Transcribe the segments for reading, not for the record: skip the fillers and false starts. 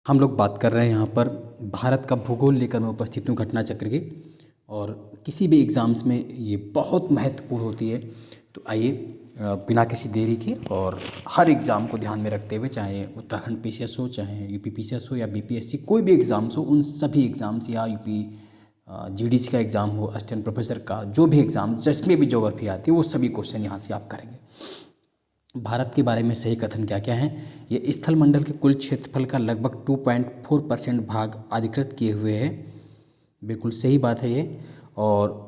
हम लोग बात कर रहे हैं यहाँ पर भारत का भूगोल लेकर मैं उपस्थित हूँ घटना चक्र की। और किसी भी एग्ज़ाम्स में ये बहुत महत्वपूर्ण होती है। तो आइए बिना किसी देरी के और हर एग्ज़ाम को ध्यान में रखते हुए, चाहे उत्तराखंड पीसीएस हो, चाहे यूपी पीसीएस हो या बीपीएससी, कोई भी एग्ज़ाम्स हो, उन सभी एग्ज़ाम्स या यूपी जीडीसी का एग्ज़ाम हो, असिस्टेंट प्रोफेसर का, जो भी एग्ज़ाम जिसमें भी ज्योग्राफी आती है, वो सभी क्वेश्चन यहाँ से आप करेंगे। भारत के बारे में सही कथन क्या क्या है? ये स्थल मंडल के कुल क्षेत्रफल का लगभग 2.4% भाग अधिकृत किए हुए है। बिल्कुल सही बात है ये। और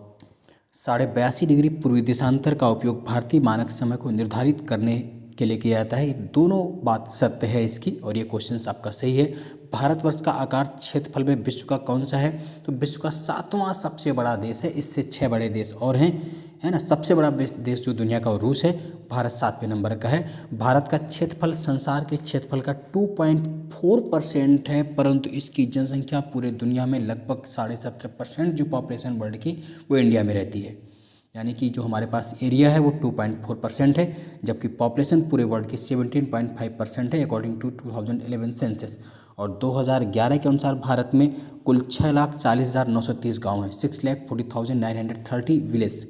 82.5 डिग्री पूर्वी देशांतर का उपयोग भारतीय मानक समय को निर्धारित करने के लिए किया जाता है। ये दोनों बात सत्य है इसकी, और ये क्वेश्चन आपका सही है। भारतवर्ष का आकार क्षेत्रफल में विश्व का कौन सा है? तो विश्व का 7वां सबसे बड़ा देश है। इससे 6 बड़े देश और हैं, है ना। सबसे बड़ा देश जो दुनिया का रूस है। भारत 7वें नंबर का है। भारत का क्षेत्रफल संसार के क्षेत्रफल का 2.4% है, परंतु इसकी जनसंख्या पूरे दुनिया में लगभग 17.5% जो पॉपुलेशन वर्ल्ड की वो इंडिया में रहती है। यानी कि जो हमारे पास एरिया है वो 2.4% है, जबकि पॉपुलेशन पूरे वर्ल्ड की 17.5% है अकॉर्डिंग टू 2011 सेंसस। और 2011 के अनुसार भारत में कुल 6,40,930 गाँव हैं, 6,40,930 विलेज।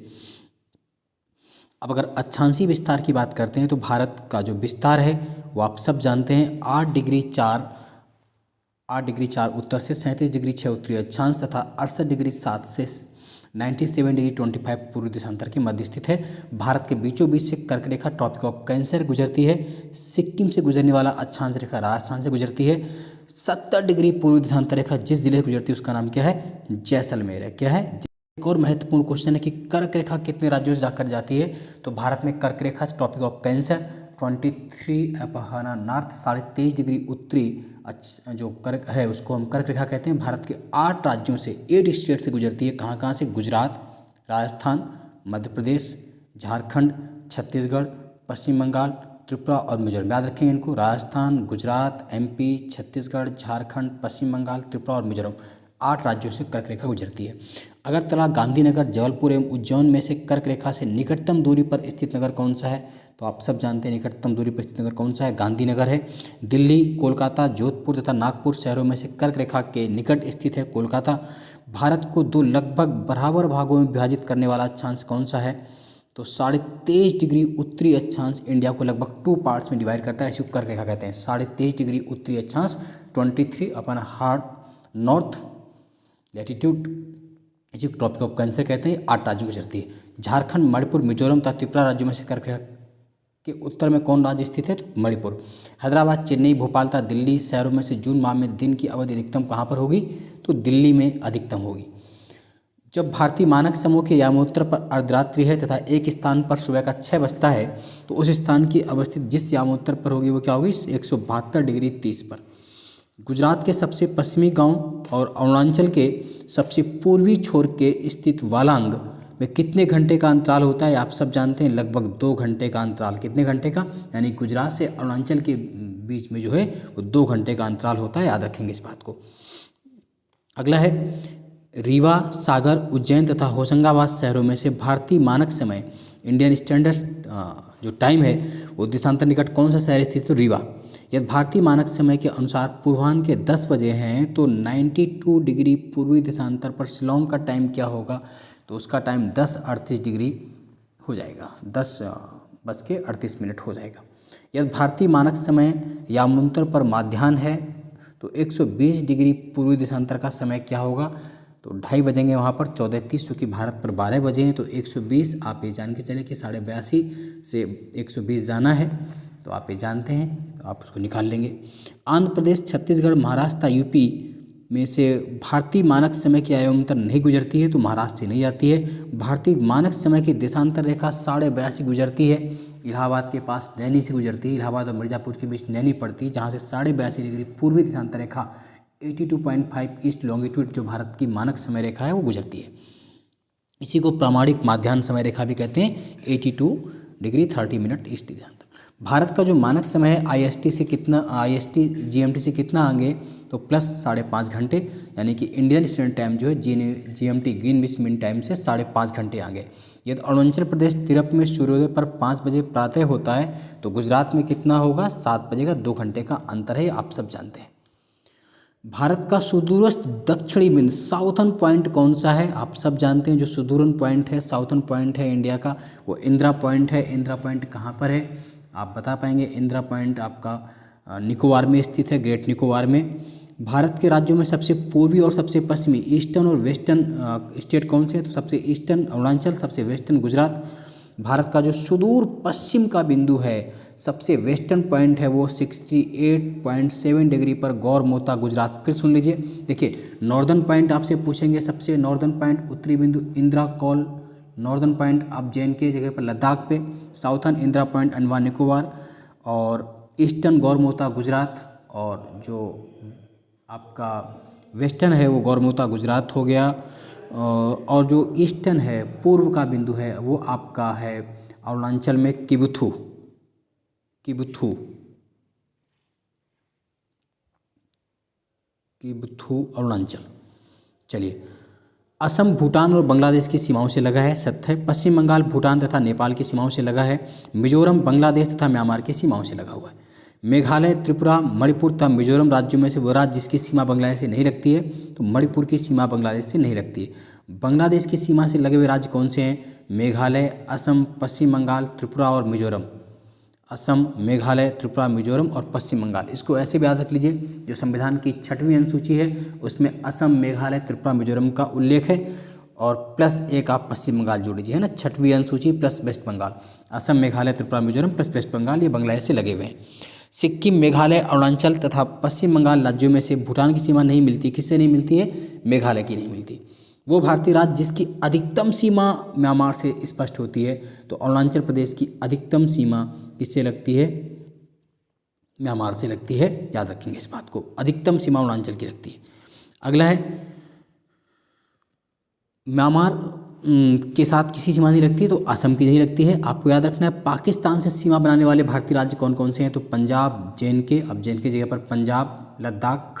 अब अगर अक्षांशीय विस्तार की बात करते हैं तो भारत का जो विस्तार है वो आप सब जानते हैं 8 डिग्री 4 उत्तर से, 37 डिग्री 6 उत्तरी अक्षांश तथा 68 डिग्री 7 से 97 डिग्री 25 पूर्वी देशांतर के मध्य स्थित है। भारत के बीचों बीच से कर्क रेखा ट्रॉपिक ऑफ कैंसर गुजरती है। सिक्किम से गुजरने वाला अक्षांश रेखा राजस्थान से गुजरती है। 70 डिग्री पूर्वी देशांतर रेखा जिस जिले से गुजरती है उसका नाम क्या है? जैसलमेर है। क्या है? एक और महत्वपूर्ण क्वेश्चन है कि कर्क रेखा कितने राज्यों से जाकर जाती है? तो भारत में कर्क रेखा ट्रॉपिक ऑफ कैंसर 23 अपहाना नॉर्थ 23.5 डिग्री उत्तरी जो कर्क है उसको हम कर्क रेखा कहते हैं। भारत के 8 राज्यों से, 8 स्टेट से गुजरती है। कहाँ कहाँ से? गुजरात, राजस्थान, मध्य प्रदेश, झारखंड, छत्तीसगढ़, पश्चिम बंगाल, त्रिपुरा और मिजोरम। याद रखेंगे इनको, राजस्थान, गुजरात, एमपी, छत्तीसगढ़, झारखंड, पश्चिम बंगाल, त्रिपुरा और मिजोरम, 8 राज्यों से कर्क रेखा गुजरती है। अगरतला, गांधीनगर, जबलपुर एवं उज्जैन में से कर्क रेखा से निकटतम दूरी पर स्थित नगर कौन सा है? तो आप सब जानते हैं निकटतम दूरी पर स्थित नगर कौन सा है? गांधीनगर है। दिल्ली, कोलकाता, जोधपुर तथा नागपुर शहरों में से कर्क रेखा के निकट स्थित है कोलकाता। भारत को 2 लगभग बराबर भागों में विभाजित करने वाला अक्षांश कौन सा है? तो 23.5 डिग्री उत्तरी अक्षांश इंडिया को लगभग 2 पार्ट्स में डिवाइड करता है, इसी को कर्क रेखा कहते हैं। 23.5 डिग्री उत्तरी अक्षांश 23 नॉर्थ लैटिट्यूड, इसी को ट्रॉपिक ऑफ कैंसर कहते हैं। 8 राज्यों की गुजरती है। झारखंड, मणिपुर, मिजोरम तथा त्रिपुरा राज्यों में से कर्क रेखा के उत्तर में कौन राज्य स्थित है? तो मणिपुर। हैदराबाद, चेन्नई, भोपाल तथा दिल्ली शहरों में से जून माह में दिन की अवधि अधिकतम कहाँ पर होगी? तो दिल्ली में अधिकतम होगी। जब भारतीय मानक समूह के यामोत्तर पर अर्धरात्रि है तथा एक स्थान पर सुबह का 6 बजता है, तो उस स्थान की अवस्थित जिस यामोत्तर पर होगी वो क्या होगी? 172 डिग्री 30 पर। गुजरात के सबसे पश्चिमी गांव और अरुणाचल के सबसे पूर्वी छोर के स्थित वालांग में कितने घंटे का अंतराल होता है? आप सब जानते हैं लगभग 2 घंटे का अंतराल। कितने घंटे का? यानी गुजरात से अरुणाचल के बीच में जो है वो 2 घंटे का अंतराल होता है। याद रखेंगे इस बात को। अगला है रीवा, सागर, उज्जैन तथा होशंगाबाद शहरों में से भारतीय मानक समय इंडियन स्टैंडर्ड जो टाइम है वो देशांतर निकट कौन सा शहर स्थित है? तो रीवा। यदि भारतीय मानक समय के अनुसार पूर्वाह्न के 10 बजे हैं तो 92 डिग्री पूर्वी देशांतर पर शिलोंग का टाइम क्या होगा? तो उसका टाइम 10:38 हो जाएगा, 10:38 हो जाएगा। यदि भारतीय मानक समय यामोत्तर पर माध्याह्न है तो 120 डिग्री पूर्वी देशांतर का समय क्या होगा? तो 2:30 बजेंगे वहाँ पर 14:30, क्योंकि भारत पर 12 बजे हैं। तो 120 आप ये जान के चले कि 82.5 से 120 जाना है, तो आप ये जानते हैं, तो आप उसको निकाल लेंगे। आंध्र प्रदेश, छत्तीसगढ़, महाराष्ट्र, यूपी में से भारतीय मानक समय की आयोन्तर नहीं गुजरती है, तो महाराष्ट्र से नहीं आती है। भारतीय मानक समय की देशांतर रेखा 82.5 गुजरती है। इलाहाबाद के पास नैनी से गुजरती है। इलाहाबाद और मिर्ज़ापुर के बीच नैनी पड़ती है, जहाँ से 82.5 डिग्री पूर्वी देशांतर रेखा 82.5 ईस्ट लॉन्गिट्यूड जो भारत की मानक समय रेखा है वो गुजरती है। इसी को प्रामाणिक माध्याह्न समय रेखा भी कहते हैं। 82 डिग्री 30 मिनट ईस्ट देशांतर। भारत का जो मानक समय है आईएसटी जीएमटी से कितना आगे? तो प्लस 5.5 घंटे, यानी कि इंडियन स्टैंडर्ड टाइम जो है जीएमटी ग्रीनविच मीन टाइम से 5.5 घंटे आगे। यदि अरुणाचल प्रदेश तिरप में सूर्योदय पर 5 बजे प्रातः होता है तो गुजरात में कितना होगा? 7 बजे का 2 घंटे का अंतर है, आप सब जानते हैं। भारत का सुदूरस्थ दक्षिणी बिंदु साउथर्न पॉइंट कौन सा है? आप सब जानते हैं जो सुदूरन पॉइंट है, साउथर्न पॉइंट है इंडिया का, वो इंदिरा पॉइंट है। इंदिरा पॉइंट कहाँ पर है आप बता पाएंगे? इंदिरा पॉइंट आपका निकोबार में स्थित है, ग्रेट निकोबार में। भारत के राज्यों में सबसे पूर्वी और सबसे पश्चिमी, ईस्टर्न और वेस्टर्न स्टेट कौन से हैं? तो सबसे ईस्टर्न अरुणाचल, सबसे वेस्टर्न गुजरात। भारत का जो सुदूर पश्चिम का बिंदु है, सबसे वेस्टर्न पॉइंट है, वो 68.7 डिग्री पर गौरमोता गुजरात। फिर सुन लीजिए, देखिए नॉर्दर्न पॉइंट आपसे पूछेंगे, सबसे नॉर्दर्न पॉइंट उत्तरी बिंदु इंदिरा कॉल नॉर्दर्न पॉइंट आप जे.एन.के जगह पर लद्दाख पे, साउथर्न इंदिरा पॉइंट अंडमान निकोबार, और ईस्टर्न गौरमोता गुजरात, और जो आपका वेस्टर्न है वो गौरमोता गुजरात हो गया, और जो ईस्टर्न है पूर्व का बिंदु है वो आपका है अरुणाचल में किबुथु, किबुथु, किबुथु अरुणाचल। चलिए, असम भूटान और बांग्लादेश की सीमाओं से लगा है, सत्य है। पश्चिम बंगाल भूटान तथा नेपाल की सीमाओं से लगा है। मिजोरम बांग्लादेश तथा म्यांमार की सीमाओं से लगा हुआ है। मेघालय, त्रिपुरा, मणिपुर तथा मिजोरम राज्यों में से वो राज्य जिसकी सीमा बांग्लादेश से नहीं लगती है, तो मणिपुर की सीमा बांग्लादेश से नहीं लगती है। बांग्लादेश की सीमा से लगे हुए राज्य कौन से हैं? मेघालय, असम, पश्चिम बंगाल, त्रिपुरा और मिजोरम। असम, मेघालय, त्रिपुरा, मिजोरम और पश्चिम बंगाल। इसको ऐसे भी याद रख लीजिए, जो संविधान की 6वीं अनुसूची है उसमें असम, मेघालय, त्रिपुरा, मिजोरम का उल्लेख है, और प्लस एक आप पश्चिम बंगाल जोड़ लीजिए, है ना। 6वीं अनुसूची plus West Bengal, Assam, Meghalaya, Tripura, Mizoram plus West Bengal, ये बांग्लादेश से लगे हुए हैं। सिक्किम, मेघालय, अरुणाचल तथा पश्चिम बंगाल राज्यों में से भूटान की सीमा नहीं मिलती। किससे नहीं मिलती है? मेघालय की नहीं मिलती। वो भारतीय राज्य जिसकी अधिकतम सीमा म्यांमार से स्पष्ट होती है, तो अरुणाचल प्रदेश की अधिकतम सीमा किससे लगती है? म्यांमार से लगती है, याद रखेंगे इस बात को, अधिकतम सीमा अरुणाचल की लगती है। अगला है, म्यांमार के साथ किसी सीमा नहीं लगती, तो असम की नहीं लगती है। आपको याद रखना है, पाकिस्तान से सीमा बनाने वाले भारतीय राज्य कौन कौन से हैं? तो पंजाब, जे.एन.के, अब जे.एन.के जगह पर पंजाब, लद्दाख,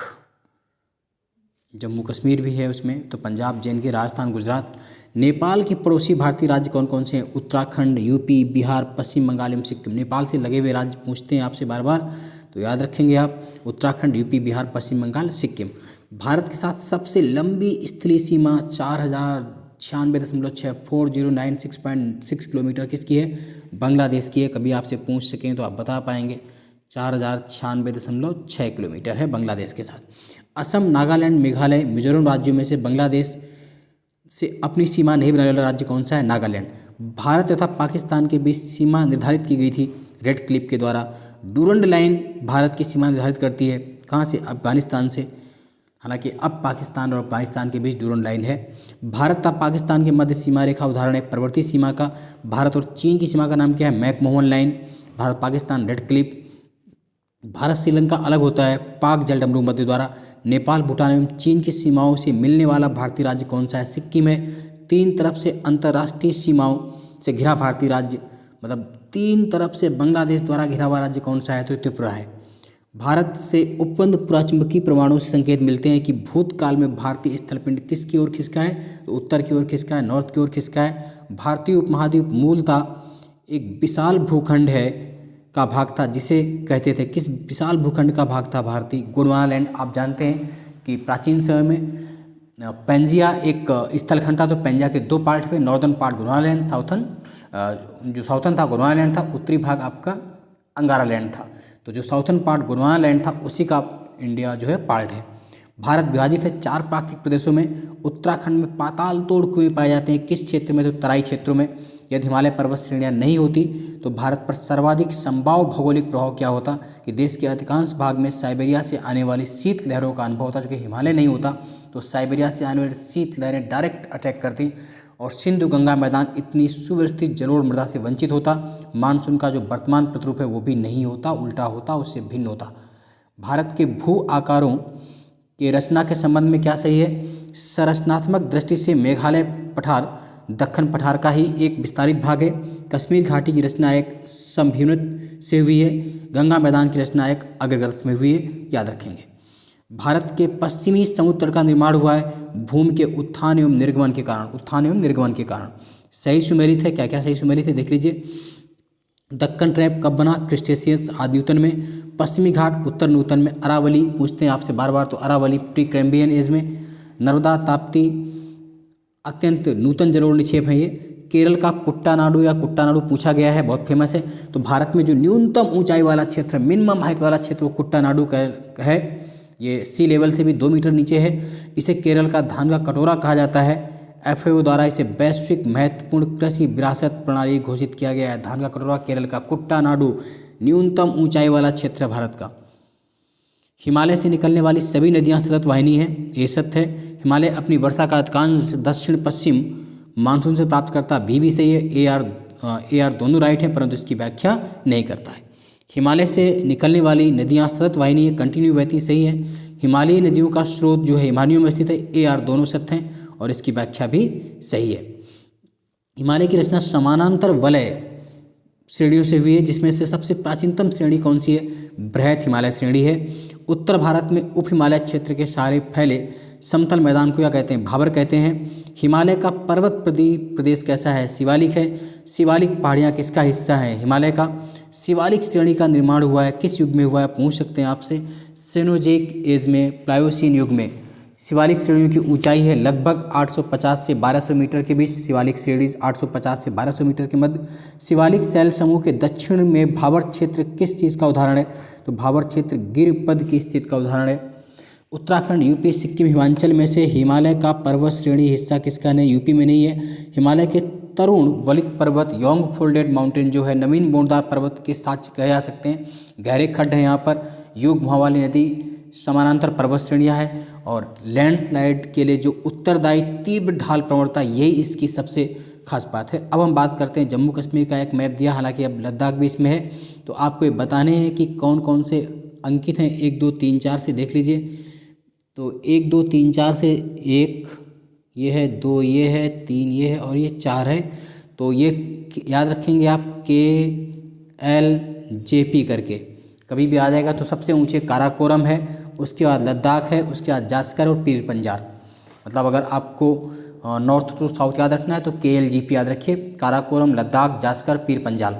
जम्मू कश्मीर भी है उसमें, तो पंजाब, जे.एन.के, राजस्थान, गुजरात। नेपाल के पड़ोसी भारतीय राज्य कौन कौन से हैं? उत्तराखंड, यूपी, बिहार, पश्चिम बंगाल एवं सिक्किम। नेपाल से लगे हुए राज्य पूछते हैं आपसे बार बार, तो याद रखेंगे आप उत्तराखंड, यूपी, बिहार, पश्चिम बंगाल, सिक्किम। भारत के साथ सबसे लंबी स्थलीय सीमा 4096.64096.6 किलोमीटर किसकी है? बांग्लादेश की है। कभी आपसे पूछ सकें तो आप बता पाएंगे, 4096.6 किलोमीटर है बांग्लादेश के साथ। असम, नागालैंड, मेघालय, मिजोरम राज्यों में से बांग्लादेश से अपनी सीमा नहीं बनाने वाला राज्य कौन सा है? नागालैंड। भारत तथा पाकिस्तान के बीच सीमा निर्धारित की गई थी रेड क्लिफ के द्वारा। डूरंड लाइन भारत की सीमा निर्धारित करती है, कहाँ से? अफगानिस्तान से। हालांकि अब पाकिस्तान और अफगानिस्तान के बीच डूरंड लाइन है। भारत तथा पाकिस्तान के मध्य सीमा रेखा उदाहरण है प्रवृत्ति सीमा का। भारत और चीन की सीमा का नाम क्या है? McMahon line. Bharat Pakistan red Cliff. Bharat Sri Lanka अलग होता है पाक जलडमरू मध्य द्वारा। नेपाल, भूटान एवं चीन की सीमाओं से मिलने वाला भारतीय राज्य कौन सा है? सिक्किम है। 3 तरफ से अंतर्राष्ट्रीय सीमाओं से घिरा भारतीय राज्य, मतलब 3 तरफ से बांग्लादेश द्वारा घिरा हुआ राज्य कौन सा है? तो त्रिपुरा है। भारत से उपबंध पुराचुंबकीय प्रमाणों से संकेत मिलते हैं कि भूतकाल में भारतीय स्थलपिंड किसकी ओर खिसका है? तो उत्तर की ओर खिसका है, नॉर्थ की ओर खिसका है। भारतीय उपमहाद्वीप मूलतः एक विशाल भूखंड है का भाग था, जिसे कहते थे, किस विशाल भूखंड का भाग था? भारतीय गोंडवाना। आप जानते हैं कि प्राचीन समय में पेंजिया एक स्थलखंड था, तो पेंजिया के 2 पार्ट हुए, नॉर्दर्न पार्ट गोंडवाना, साउथर्न जो साउथर्न था गोंडवाना था, उत्तरी भाग आपका अंगारा लैंड था। तो जो साउथर्न पार्ट गोंडवाना लैंड था उसी का इंडिया जो है पार्ट है। भारत विभाजित है 4 प्राकृतिक प्रदेशों में। उत्तराखंड में पाताल तोड़ कुएं पाए जाते हैं, किस क्षेत्र में? तो तराई क्षेत्रों में। यदि हिमालय पर्वत श्रेणियाँ नहीं होती तो भारत पर सर्वाधिक संभाव भौगोलिक प्रभाव क्या होता? कि देश के अधिकांश भाग में साइबेरिया से आने वाली शीत लहरों का अनुभव होता। चूँकि हिमालय नहीं होता तो साइबेरिया से आने वाली शीत लहरें डायरेक्ट अटैक करती, और सिंधु गंगा मैदान इतनी सुव्यवस्थित जलोढ़ मृदा से वंचित होता। मानसून का जो वर्तमान प्रतिरूप है वो भी नहीं होता, उल्टा होता, उससे भिन्न होता। भारत के भू आकारों के रचना के संबंध में क्या सही है? संरचनात्मक दृष्टि से मेघालय पठार दक्कन पठार का ही एक विस्तारित भाग है। कश्मीर घाटी की रचना एक समभूमित से हुई है। गंगा मैदान की रचना एक अग्रगर्त में हुई है, याद रखेंगे। भारत के पश्चिमी समुद्र का निर्माण हुआ है भूमि के उत्थान एवं निर्गमन के कारण। उत्थान एवं निर्गमन के कारण सही सुमेलित है। क्या क्या सही सुमेलित है देख लीजिए। दक्कन ट्रैप कब बना? क्रिस्टेशियस आदि नूतन में। पश्चिमी घाट उत्तर नूतन में। अरावली पूछते हैं आपसे बार बार, तो अरावली प्री कैम्ब्रियन एज में। नर्मदा ताप्ती अत्यंत नूतन जलोढ़ निक्षेप है ये। केरल का कुट्टानाडु या कुट्टानाडु पूछा गया है, बहुत फेमस है। तो भारत में जो न्यूनतम ऊंचाई वाला क्षेत्र, मिनिमम हाइट वाला क्षेत्र, वो कुट्टानाडु का है। ये सी लेवल से भी 2 मीटर नीचे है। इसे केरल का धान का कटोरा कहा जाता है। FAO द्वारा इसे वैश्विक महत्वपूर्ण कृषि विरासत प्रणाली घोषित किया गया है। धान का कटोरा केरल का कुट्टानाडु न्यूनतम ऊंचाई वाला क्षेत्र है भारत का। हिमालय से निकलने वाली सभी नदियां सतत वाहिनी हैं, ये सत्य है। हिमालय अपनी वर्षा का अधिकांश दक्षिण पश्चिम मानसून से प्राप्त करता भी सही है। AR दोनों राइट हैं, परंतु इसकी व्याख्या नहीं करता है। हिमालय से निकलने वाली नदियां सतत वाहिनी है, कंटिन्यू बहती, सही है। हिमालयी नदियों का स्रोत जो है हिमालयों में स्थित है, AR दोनों सत्य हैं और इसकी व्याख्या भी सही है। हिमालय की रचना समानांतर वलय श्रेणियों से हुई है, जिसमें से सबसे प्राचीनतम श्रेणी कौन सी है? बृहत हिमालय श्रेणी है। उत्तर भारत में उप हिमालय क्षेत्र के सारे फैले समतल मैदान को क्या कहते हैं? भाबर कहते हैं। हिमालय का पर्वत प्रदेश कैसा है? शिवालिक है। शिवालिक पहाड़ियाँ किसका हिस्सा है? हिमालय का। शिवालिक श्रेणी का निर्माण हुआ है, किस युग में हुआ है? पूछ सकते हैं आपसे। सेनोजेक एज में, प्लायोसीन युग में। शिवालिक श्रेणियों की ऊंचाई है लगभग 850 से 1200 मीटर के बीच। शिवालिक श्रेणी 850 से 1200 मीटर के मध्य। शिवालिक शैल समूह के दक्षिण में भाबर क्षेत्र किस चीज़ का उदाहरण है? तो भाबर क्षेत्र गिरपद की स्थिति का उदाहरण है। उत्तराखंड, यूपी, सिक्किम, हिमाचल में से हिमालय का पर्वत श्रेणी हिस्सा किसका नहीं? यूपी में नहीं है। हिमालय के तरुण वलित पर्वत, यॉन्ग फोल्डेड माउंटेन जो है, नवीन बूंदार पर्वत के साक्ष्य कहे जा सकते हैं। गहरे खड्ड हैं यहाँ पर। युग वाली नदी, समानांतर पर्वत श्रेणियाँ हैं। और लैंडस्लाइड के लिए जो उत्तरदायी तीव्र ढाल प्रवणता, यही इसकी सबसे खास बात है। अब हम बात करते हैं जम्मू कश्मीर का एक मैप दिया, हालांकि अब लद्दाख भी इसमें है। तो आपको ये बताने हैं कि कौन कौन से अंकित हैं। 1 2 3 4 से देख लीजिए। तो 1 2 3 4 से 1 ये है, 2 ये है, 3 ये है और ये 4 है। तो ये याद रखेंगे आप KLJP करके, कभी भी आ जाएगा। तो सबसे ऊंचे काराकोरम है, उसके बाद लद्दाख है, उसके बाद जास्कर और पीर पंजाल। मतलब अगर आपको नॉर्थ टू साउथ याद रखना है तो KLJP याद रखिए। काराकोरम, लद्दाख, जास्कर, पीर पंजाल।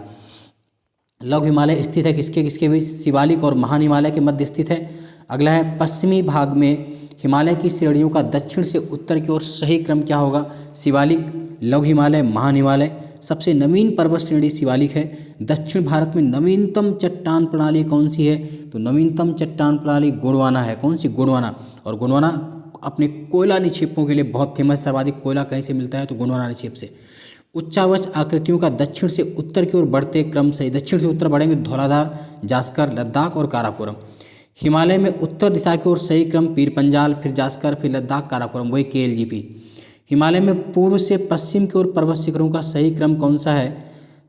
लघु हिमालय स्थित है किसके किसके बीच? शिवालिक और महान हिमालय के मध्य स्थित है। अगला है पश्चिमी भाग में हिमालय की श्रेणियों का दक्षिण से उत्तर की ओर सही क्रम क्या होगा? शिवालिक, लघु हिमालय, महान हिमालय। सबसे नवीन पर्वत श्रेणी शिवालिक है। दक्षिण भारत में नवीनतम चट्टान प्रणाली कौन सी है? तो नवीनतम चट्टान प्रणाली गोंडवाना है। कौन सी? गोंडवाना। और गोंडवाना अपने कोयला निक्षेपों के लिए बहुत फेमस। सर्वाधिक कोयला कहीं से मिलता है? तो गोंडवाना निक्षेप से। उच्चावच आकृतियों का दक्षिण से उत्तर की ओर बढ़ते क्रम से, दक्षिण से उत्तर बढ़ेंगे धौलाधार, जास्कर, लद्दाख और काराकोरम। हिमालय में उत्तर दिशा की ओर सही क्रम पीर पंजाल, फिर जास्कर, फिर लद्दाख, काराकोरम, वही KLJP। हिमालय में पूर्व से पश्चिम की ओर पर्वत शिखरों का सही क्रम कौन सा है?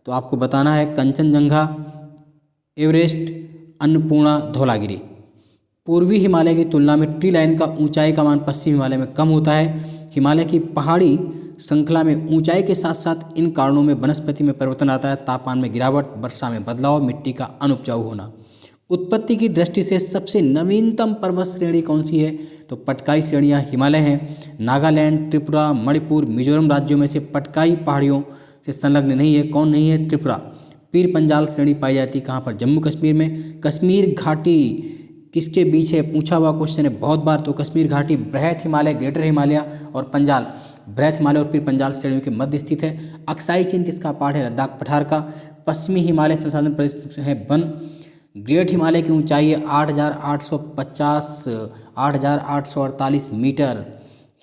तो आपको बताना है कंचनजंगा, एवरेस्ट, अन्नपूर्णा, धौलागिरी। पूर्वी हिमालय की तुलना में ट्री लाइन का ऊंचाई का मान पश्चिम हिमालय में कम होता है। हिमालय की पहाड़ी श्रृंखला में ऊंचाई के साथ साथ इन कारणों में वनस्पति में परिवर्तन आता है। तापमान में गिरावट, वर्षा में बदलाव, मिट्टी का अनुपजाऊ होना। उत्पत्ति की दृष्टि से सबसे नवीनतम पर्वत श्रेणी कौन सी है? तो पटकाई श्रेणियाँ हिमालय हैं। नागालैंड, त्रिपुरा, मणिपुर, मिजोरम राज्यों में से पटकाई पहाड़ियों से संलग्न नहीं है। कौन नहीं है? त्रिपुरा। पीर पंजाल श्रेणी पाई जाती है कहाँ पर? जम्मू कश्मीर में। कश्मीर घाटी किसके बीच है? पूछा हुआ क्वेश्चन है बहुत बार। तो कश्मीर घाटी बृहत हिमालय, ग्रेटर हिमालय और पंजाल, बृहत हिमालय और पीर पंजाल श्रेणियों के मध्य स्थित है। अक्साई चीन किसका पार्ट है? लद्दाख पठार का। पश्चिमी हिमालय संसाधन प्रदेश है वन। ग्रेट हिमालय की ऊंचाई है 8,848 मीटर।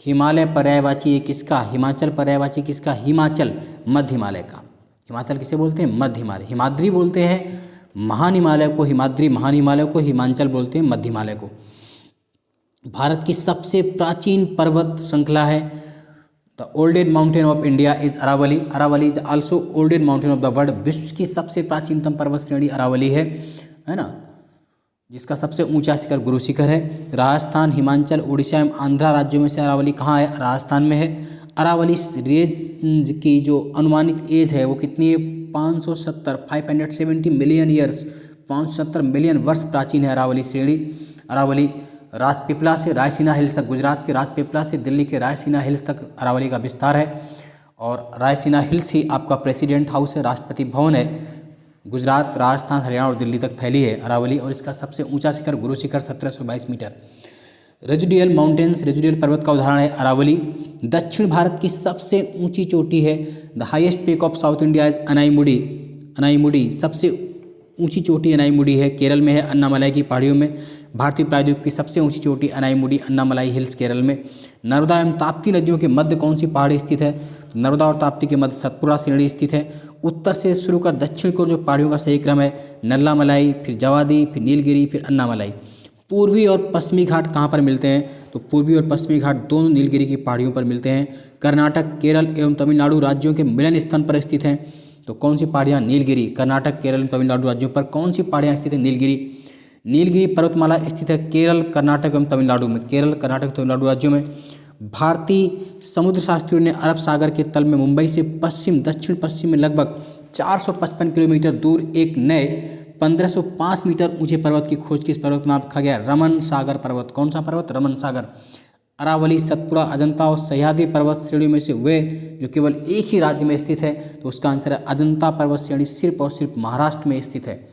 हिमालय पर्यायवाची किसका? हिमाचल पर्यायवाची किसका? हिमाचल, मध्य हिमालय का। हिमाचल किसे बोलते हैं? मध्य हिमालय। हिमाद्री बोलते हैं महान हिमालय को, हिमाद्री महान हिमालय को। हिमाचल बोलते हैं मध्य हिमालय को। भारत की सबसे प्राचीन पर्वत श्रृंखला है the oldest mountain of India is Aravalli. Aravalli is also oldest mountain of the world. विश्व की सबसे प्राचीनतम पर्वत श्रेणी अरावली है ना, जिसका सबसे ऊंचा शिखर गुरु शिखर है। राजस्थान, हिमाचल, उड़ीसा एवं आंध्रा राज्यों में से अरावली कहाँ है? राजस्थान में है। अरावली रेंज की जो अनुमानित एज है वो कितनी है? 570 मिलियन ईयर्स, 570 मिलियन वर्ष प्राचीन है अरावली श्रेणी। अरावली राजपीपला से रायसीना हिल्स तक, गुजरात के राजपीपला से दिल्ली के रायसीना हिल्स तक अरावली का विस्तार है। और रायसीना हिल्स ही आपका प्रेसिडेंट हाउस है, राष्ट्रपति भवन है। गुजरात, राजस्थान, हरियाणा और दिल्ली तक फैली है अरावली, और इसका सबसे ऊंचा शिखर Guru Shikhar 1722 metre. Residual mountains, residual पर्वत का उदाहरण है अरावली। दक्षिण भारत की सबसे ऊंची चोटी है, the highest peak of south India is Anaimudi. Anaimudi सबसे ऊंची चोटी अनाईमुडी है, केरल में है, अन्नामलाई की पहाड़ियों में। भारतीय प्रायद्वीप की सबसे ऊंची चोटी अनाईमुडी, अन्नामलाई हिल्स, केरल में। नर्मदा एवं ताप्ती नदियों के मध्य कौन सी पहाड़ी स्थित है? नर्मदा और ताप्ती के मध्य सतपुड़ा श्रेणी स्थित है। उत्तर से शुरू कर दक्षिण को जो पहाड़ियों का सही क्रम है, नल्लामलाई, फिर जवादी, फिर नीलगिरी, फिर अन्नामलाई। पूर्वी और पश्चिमी घाट कहाँ पर मिलते हैं? तो पूर्वी और पश्चिमी घाट दोनों नीलगिरी की पहाड़ियों पर मिलते हैं। कर्नाटक, केरल एवं तमिलनाडु राज्यों के मिलन स्थान पर स्थित हैं। तो कौन सी पहाड़ियाँ? नीलगिरी। कर्नाटक, केरल, तमिलनाडु राज्यों पर कौन सी पहाड़ियाँ स्थित है? नीलगिरी। नीलगिरी पर्वतमाला स्थित है केरल, कर्नाटक एवं तमिलनाडु में। केरल, कर्नाटक, तमिलनाडु राज्यों में। भारतीय समुद्र शास्त्रियों ने अरब सागर के तल में मुंबई से दक्षिण पश्चिम में लगभग 455 किलोमीटर दूर एक नए 1505 मीटर ऊंचे पर्वत की खोज की। इस पर्वत का नाम रखा गया रमन सागर पर्वत। कौन सा पर्वत? रमन सागर। अरावली, सतपुड़ा, अजंता और सह्याद्री पर्वत श्रेणियों में से वे जो केवल एक ही राज्य में स्थित है, तो उसका आंसर है अजंता पर्वत श्रेणी सिर्फ और सिर्फ महाराष्ट्र में स्थित है।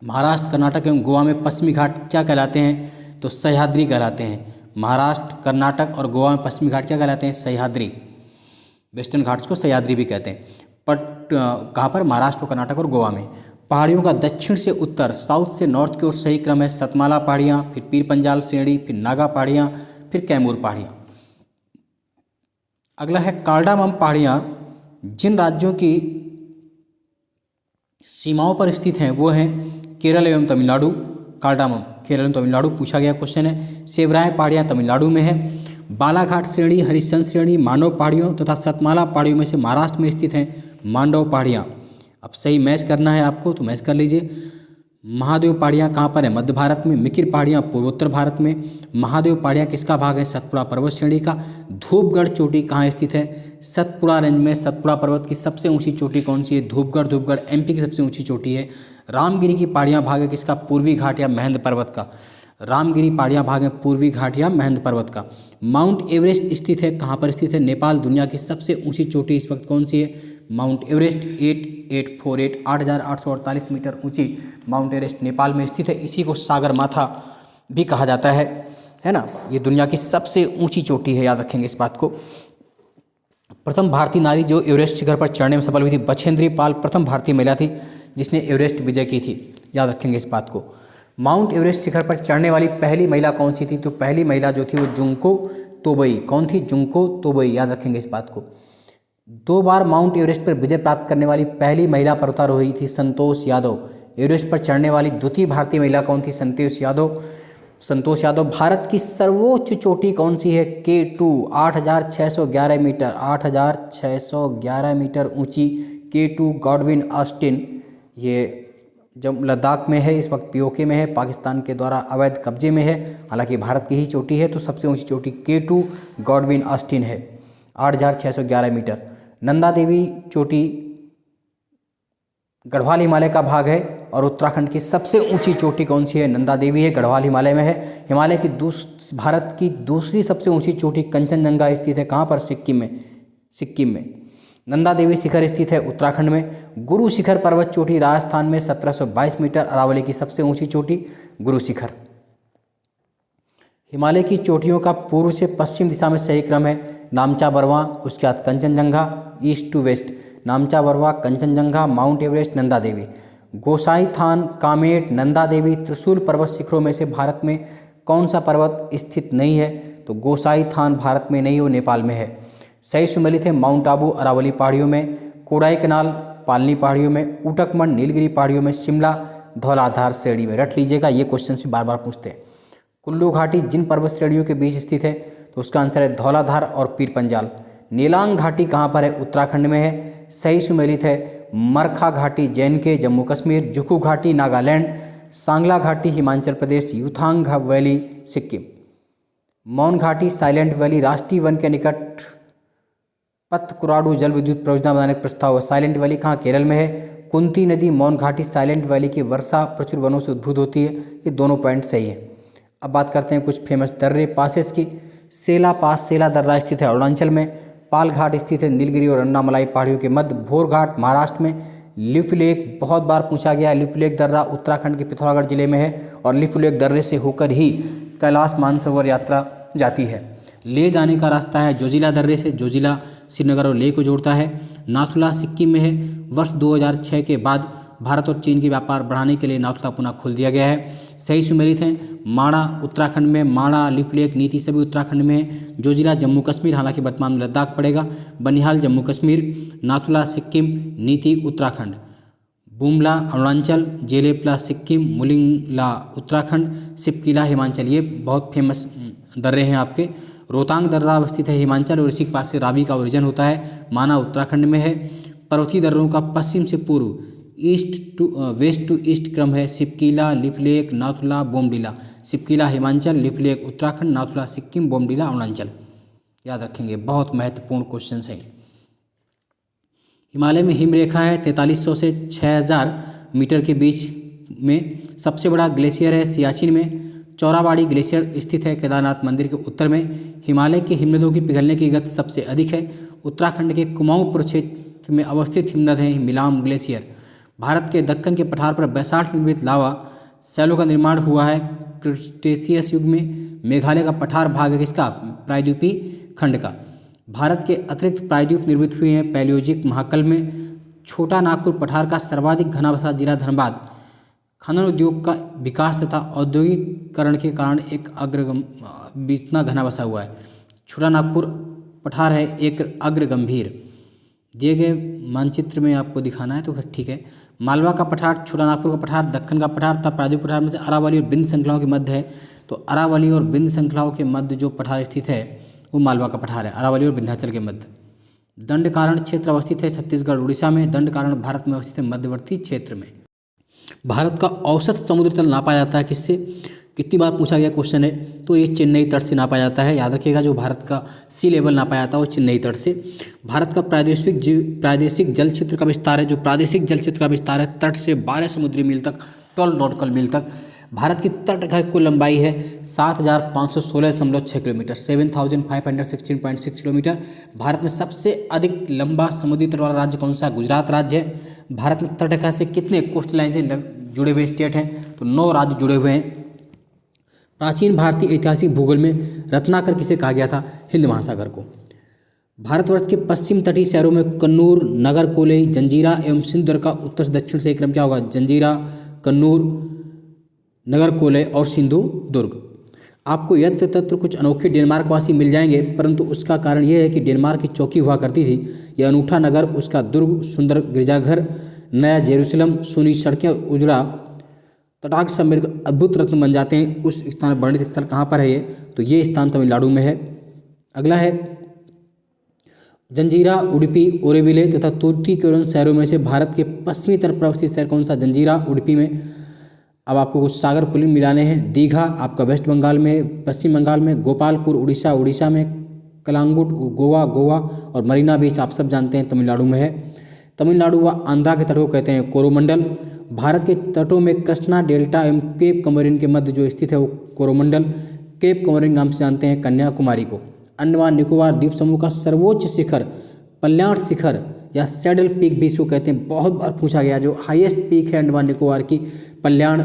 महाराष्ट्र, कर्नाटक एवं गोवा में पश्चिमी घाट क्या कहलाते हैं? तो सह्याद्री कहलाते हैं। महाराष्ट्र, कर्नाटक और गोवा में पश्चिमी घाट क्या कहलाते हैं? सह्याद्री। वेस्टर्न घाट्स को सह्याद्री भी कहते हैं। कहाँ पर? महाराष्ट्र, कर्नाटक और गोवा में। पहाड़ियों का दक्षिण से उत्तर, साउथ से नॉर्थ की ओर सही क्रम है सतमाला पहाड़ियाँ, फिर पीर पंजाल श्रेणी, फिर नागा पहाड़ियाँ, फिर कैमूर पहाड़ियाँ। अगला है कार्डामम पहाड़ियाँ। जिन राज्यों की सीमाओं पर स्थित हैं वो हैं केरल एवं तमिलनाडु। कार्डामम केरल एवं तमिलनाडु पूछा गया क्वेश्चन है। सेवराय पहाड़ियाँ तमिलनाडु में है। बालाघाट श्रेणी, हरिश्चंद्र श्रेणी, मांडव पहाड़ियों तथा सतमाला पहाड़ियों में से महाराष्ट्र में स्थित हैं मांडव पहाड़ियाँ। अब सही मैच करना है आपको, तो मैच कर लीजिए। महादेव पहाड़ियाँ कहाँ पर है? मध्य भारत में। मिकिर पहाड़ियाँ पूर्वोत्तर भारत में। महादेव पहाड़ियाँ किसका भाग है? सतपुड़ा पर्वत श्रेणी का। धूपगढ़ चोटी कहाँ स्थित है? सतपुड़ा रेंज में। सतपुड़ा पर्वत की सबसे ऊंची चोटी कौन सी है? धूपगढ़ एमपी की सबसे ऊंची चोटी है। रामगिरी की पहाड़ियाँ भाग है किसका? पूर्वी घाट या महेंद्र पर्वत का। रामगिरी पहाड़ियाँ भाग है पूर्वी घाट या महेंद्र पर्वत का। माउंट एवरेस्ट स्थित है कहाँ पर स्थित है? नेपाल। दुनिया की सबसे ऊंची चोटी इस वक्त कौन सी है? Mount Everest. 8848 मीटर ऊंची माउंट एवरेस्ट नेपाल में स्थित है। इसी को सागर माथा भी कहा जाता है ना। ये दुनिया की सबसे ऊंची चोटी है, याद रखेंगे इस बात को। प्रथम भारतीय नारी जो एवरेस्ट शिखर पर चढ़ने में सफल हुई थी, बछेंद्री पाल प्रथम भारतीय महिला थी जिसने एवरेस्ट विजय की थी, याद रखेंगे इस बात को। माउंट एवरेस्ट शिखर पर चढ़ने वाली पहली महिला कौन सी थी? तो पहली महिला जो थी वो जुंको तोबई। कौन थी? जुंको तोबई, याद रखेंगे इस बात को। 2 बार माउंट एवरेस्ट पर विजय प्राप्त करने वाली पहली महिला पर्वतारोही थी संतोष यादव। एवरेस्ट पर चढ़ने वाली द्वितीय भारतीय महिला कौन थी? संतोष यादव। भारत की सर्वोच्च चोटी कौन सी है? K2 8611 metre. 8611 मीटर ऊंची K2 गॉडविन ऑस्टिन। ये जब लद्दाख में है, इस वक्त पीओके में है, पाकिस्तान के द्वारा अवैध कब्जे में है। हालांकि भारत की ही चोटी है, तो सबसे ऊंची चोटी K2 गॉडविन ऑस्टिन है, 8611 मीटर। नंदा देवी चोटी गढ़वाल हिमालय का भाग है। और उत्तराखंड की सबसे ऊंची चोटी कौन सी है? नंदा देवी है, गढ़वाल हिमालय में है। हिमालय की भारत की दूसरी सबसे ऊंची चोटी कंचनजंगा स्थित है कहाँ पर? सिक्किम में। नंदा देवी शिखर स्थित है उत्तराखंड में। गुरु शिखर पर्वत चोटी राजस्थान में 1722 मीटर। अरावली की सबसे ऊंची चोटी गुरु शिखर। हिमालय की चोटियों का पूर्व से पश्चिम दिशा में सही क्रम है नामचा बरवा, उसके बाद Kanchenjunga, east to west. Namcha Barwa, Kanchenjunga, Mount Everest, Nanda Devi. Gosainthan, Kamet, Nanda Devi, Trishul पर्वत शिखरों में से भारत में कौन सा पर्वत स्थित नहीं है? तो गोसाई थान भारत में नहीं, वो नेपाल में है। सही सुमेलित है माउंट आबू अरावली पहाड़ियों में, कोडाईकनाल पालनी पहाड़ियों में, ऊटकमंड नीलगिरी पहाड़ियों में, शिमला धौलाधार श्रेणी में। रट लीजिएगा, ये क्वेश्चन भी बार बार पूछते हैं। कुल्लू घाटी जिन पर्वत श्रेणियों के बीच स्थित है? तो उसका आंसर है धौलाधार और पीर पंजाल। नीलांग घाटी कहाँ पर है? उत्तराखंड में है। सही सुमेलित है मरखा घाटी JNK जम्मू कश्मीर, जुकू घाटी नागालैंड, सांगला घाटी हिमाचल प्रदेश, यूथांग वैली सिक्किम। मौन घाटी साइलेंट वैली राष्ट्रीय वन के निकट पतकुराडू जल विद्युत परियोजना बनाने का प्रस्ताव है। साइलेंट वैली कहाँ? केरल में है। कुंती नदी मौन घाटी साइलेंट वैली की वर्षा प्रचुर वनों से उद्भूत होती है। ये दोनों पॉइंट सही है। अब बात करते हैं कुछ फेमस दर्रे पासेस की। सेला पास, सेला दर्रा स्थित है अरुणाचल में। पाल घाट स्थित है नीलगिरी और अन्नामलाई पहाड़ियों के मध्य। भोर घाट महाराष्ट्र में। लिपुलेख बहुत बार पूछा गया है। लिपुलेख दर्रा उत्तराखंड के पिथौरागढ़ जिले में है और लिपुलेख दर्रे से होकर ही कैलाश मानसरोवर यात्रा जाती है। ले जाने का रास्ता है जोजिला दर्रे से, जोजिला श्रीनगर और लेह को जोड़ता है। नाथुला सिक्किम में है। वर्ष 2006 के बाद भारत और चीन के व्यापार बढ़ाने के लिए नाथुला पुनः खोल दिया गया है। सही सुमेलित हैं। माणा उत्तराखंड में, माणा, लिपुलेख, नीति सभी उत्तराखंड में है। जोजिला जम्मू कश्मीर, हालांकि वर्तमान में लद्दाख पड़ेगा। बनिहाल जम्मू कश्मीर, नाथुला सिक्किम, नीति उत्तराखंड। बुमला अरुणाचल, जेलेपला सिक्किम, मुलिंगला उत्तराखंड, सिपकिला हिमाचल। ये बहुत फेमस दर्रे हैं आपके। रोहतांग दर्रा अवस्थित है हिमाचल और इसी के पास से रावी का ओरिजिन होता है। माना उत्तराखंड में है। पर्वतीय दर्रों का पश्चिम से पूर्व, वेस्ट टू ईस्ट क्रम है। सिपकिला, लिपुलेख, नाथुला, बोमडिला। सिपकिला हिमाचल, लिपुलेख उत्तराखंड, नाथुला सिक्किम, बोमडिला अरुणाचल। याद रखेंगे, बहुत महत्वपूर्ण क्वेश्चन है। हिमालय में हिम रेखा है 4300 से 6000 मीटर के बीच में। सबसे बड़ा ग्लेशियर है सियाचिन में। चौराबाड़ी ग्लेशियर स्थित है केदारनाथ मंदिर के उत्तर में। हिमालय के हिमनदों की पिघलने की गति सबसे अधिक है। उत्तराखंड के कुमाऊं प्रक्षेत्र में अवस्थित हिमनद है मिलाम ग्लेशियर। भारत के दक्कन के पठार पर बैसाल्ट निर्मित लावा शैलों का निर्माण हुआ है क्रिटेशियस युग में। मेघालय का पठार भाग है किसका? प्रायद्वीपीय खंड का। भारत के अतिरिक्त प्रायद्वीप निर्मित हुए हैं पैलियोजिक महाकल्प में। छोटा नागपुर पठार का सर्वाधिक घना बसा जिला धनबाद खनन उद्योग का विकास तथा औद्योगिकरण के कारण एक इतना घना बसा हुआ है। छोटा नागपुर पठार है एक अग्रगंभीर। दिए गए मानचित्र में आपको दिखाना है तो ठीक है। मालवा का पठार, छोटा नागपुर का पठार, दक्कन का पठार तथा प्रायद्वीप पठार में से अरावली और बिंद श्रृंखलाओं के मध्य है। तो अरावली और बिंद श्रृंखलाओं के मध्य जो पठार स्थित है वो मालवा का पठार है, अरावली और विंध्याचल के मध्य। दंडकारण्य क्षेत्र अवस्थित है छत्तीसगढ़ उड़ीसा में। दंडकारण्य भारत में अवस्थित है मध्यवर्ती क्षेत्र में। भारत का औसत समुद्र तल नापा जाता है किससे? कितनी बार पूछा गया क्वेश्चन है, तो ये चेन्नई तट से नापा जाता है। याद रखिएगा, जो भारत का सी लेवल नापा जाता है वो चेन्नई तट से। भारत का प्रादेशिक जल क्षेत्र का विस्तार है, जो प्रादेशिक जल क्षेत्र का विस्तार है तट से 12 समुद्री मील तक, 12 नॉटिकल मील तक। भारत की तट रेखा की कुल लंबाई है 7516.6 किलोमीटर, 7516.6 किलोमीटर। भारत में सबसे अधिक लंबा समुद्री तट वाला राज्य कौन सा है? गुजरात राज्य है। भारत में तट रेखा से कितने कोस्ट लाइन से जुड़े हुए स्टेट हैं? तो 9 राज्य जुड़े हुए हैं। प्राचीन भारतीय ऐतिहासिक भूगोल में रत्नाकर किसे कहा गया था? हिंद महासागर को। भारतवर्ष के पश्चिम तटीय शहरों में कन्नूर, नागरकोइल, जंजीरा एवं सिंधुदुर्ग का उत्तर से दक्षिण से क्रम क्या होगा? जंजीरा, कन्नूर, नागरकोइल और सिंधुदुर्ग। आपको यत्र तत्र कुछ अनोखे डेनमार्क वासी मिल जाएंगे, परंतु उसका कारण यह है कि डेनमार्क की चौकी हुआ करती थी। यह अनूठा नगर, उसका दुर्ग, सुंदर गिरजाघर, नया जेरूसलम, सोनी सड़कें, उजड़ा तटाक सब मिलकर अद्भुत रत्न बन जाते हैं। उस स्थान वर्णित स्थल कहाँ पर है ये? तो ये स्थान तमिलनाडु में है। अगला है जंजीरा, उडुपी, ओरोविले तथा तूतीकोरिन शहरों में से भारत के पश्चिमी तरफ अवस्थित शहर कौन सा? जंजीरा, उडुपी में। अब आपको कुछ सागर पुलिन मिलाने हैं। दीघा आपका वेस्ट बंगाल में, पश्चिम बंगाल में। गोपालपुर उड़ीसा में। कलांगुट गोवा और मरीना बीच आप सब जानते हैं तमिलनाडु में है। तमिलनाडु व आंध्रा के तटों को कहते हैं कोरोमंडल। भारत के तटों में कृष्णा डेल्टा एवं केप कमोरिन के मध्य जो स्थित है वो कोरोमंडल। केप कमोरिन नाम से जानते हैं कन्याकुमारी को। अंडमान निकोबार द्वीप समूह का सर्वोच्च शिखर पल्याण शिखर या सैडल पीक भी इसको कहते हैं। बहुत बार पूछा गया, जो हाईएस्ट पीक है अंडमान निकोबार की, पल्याण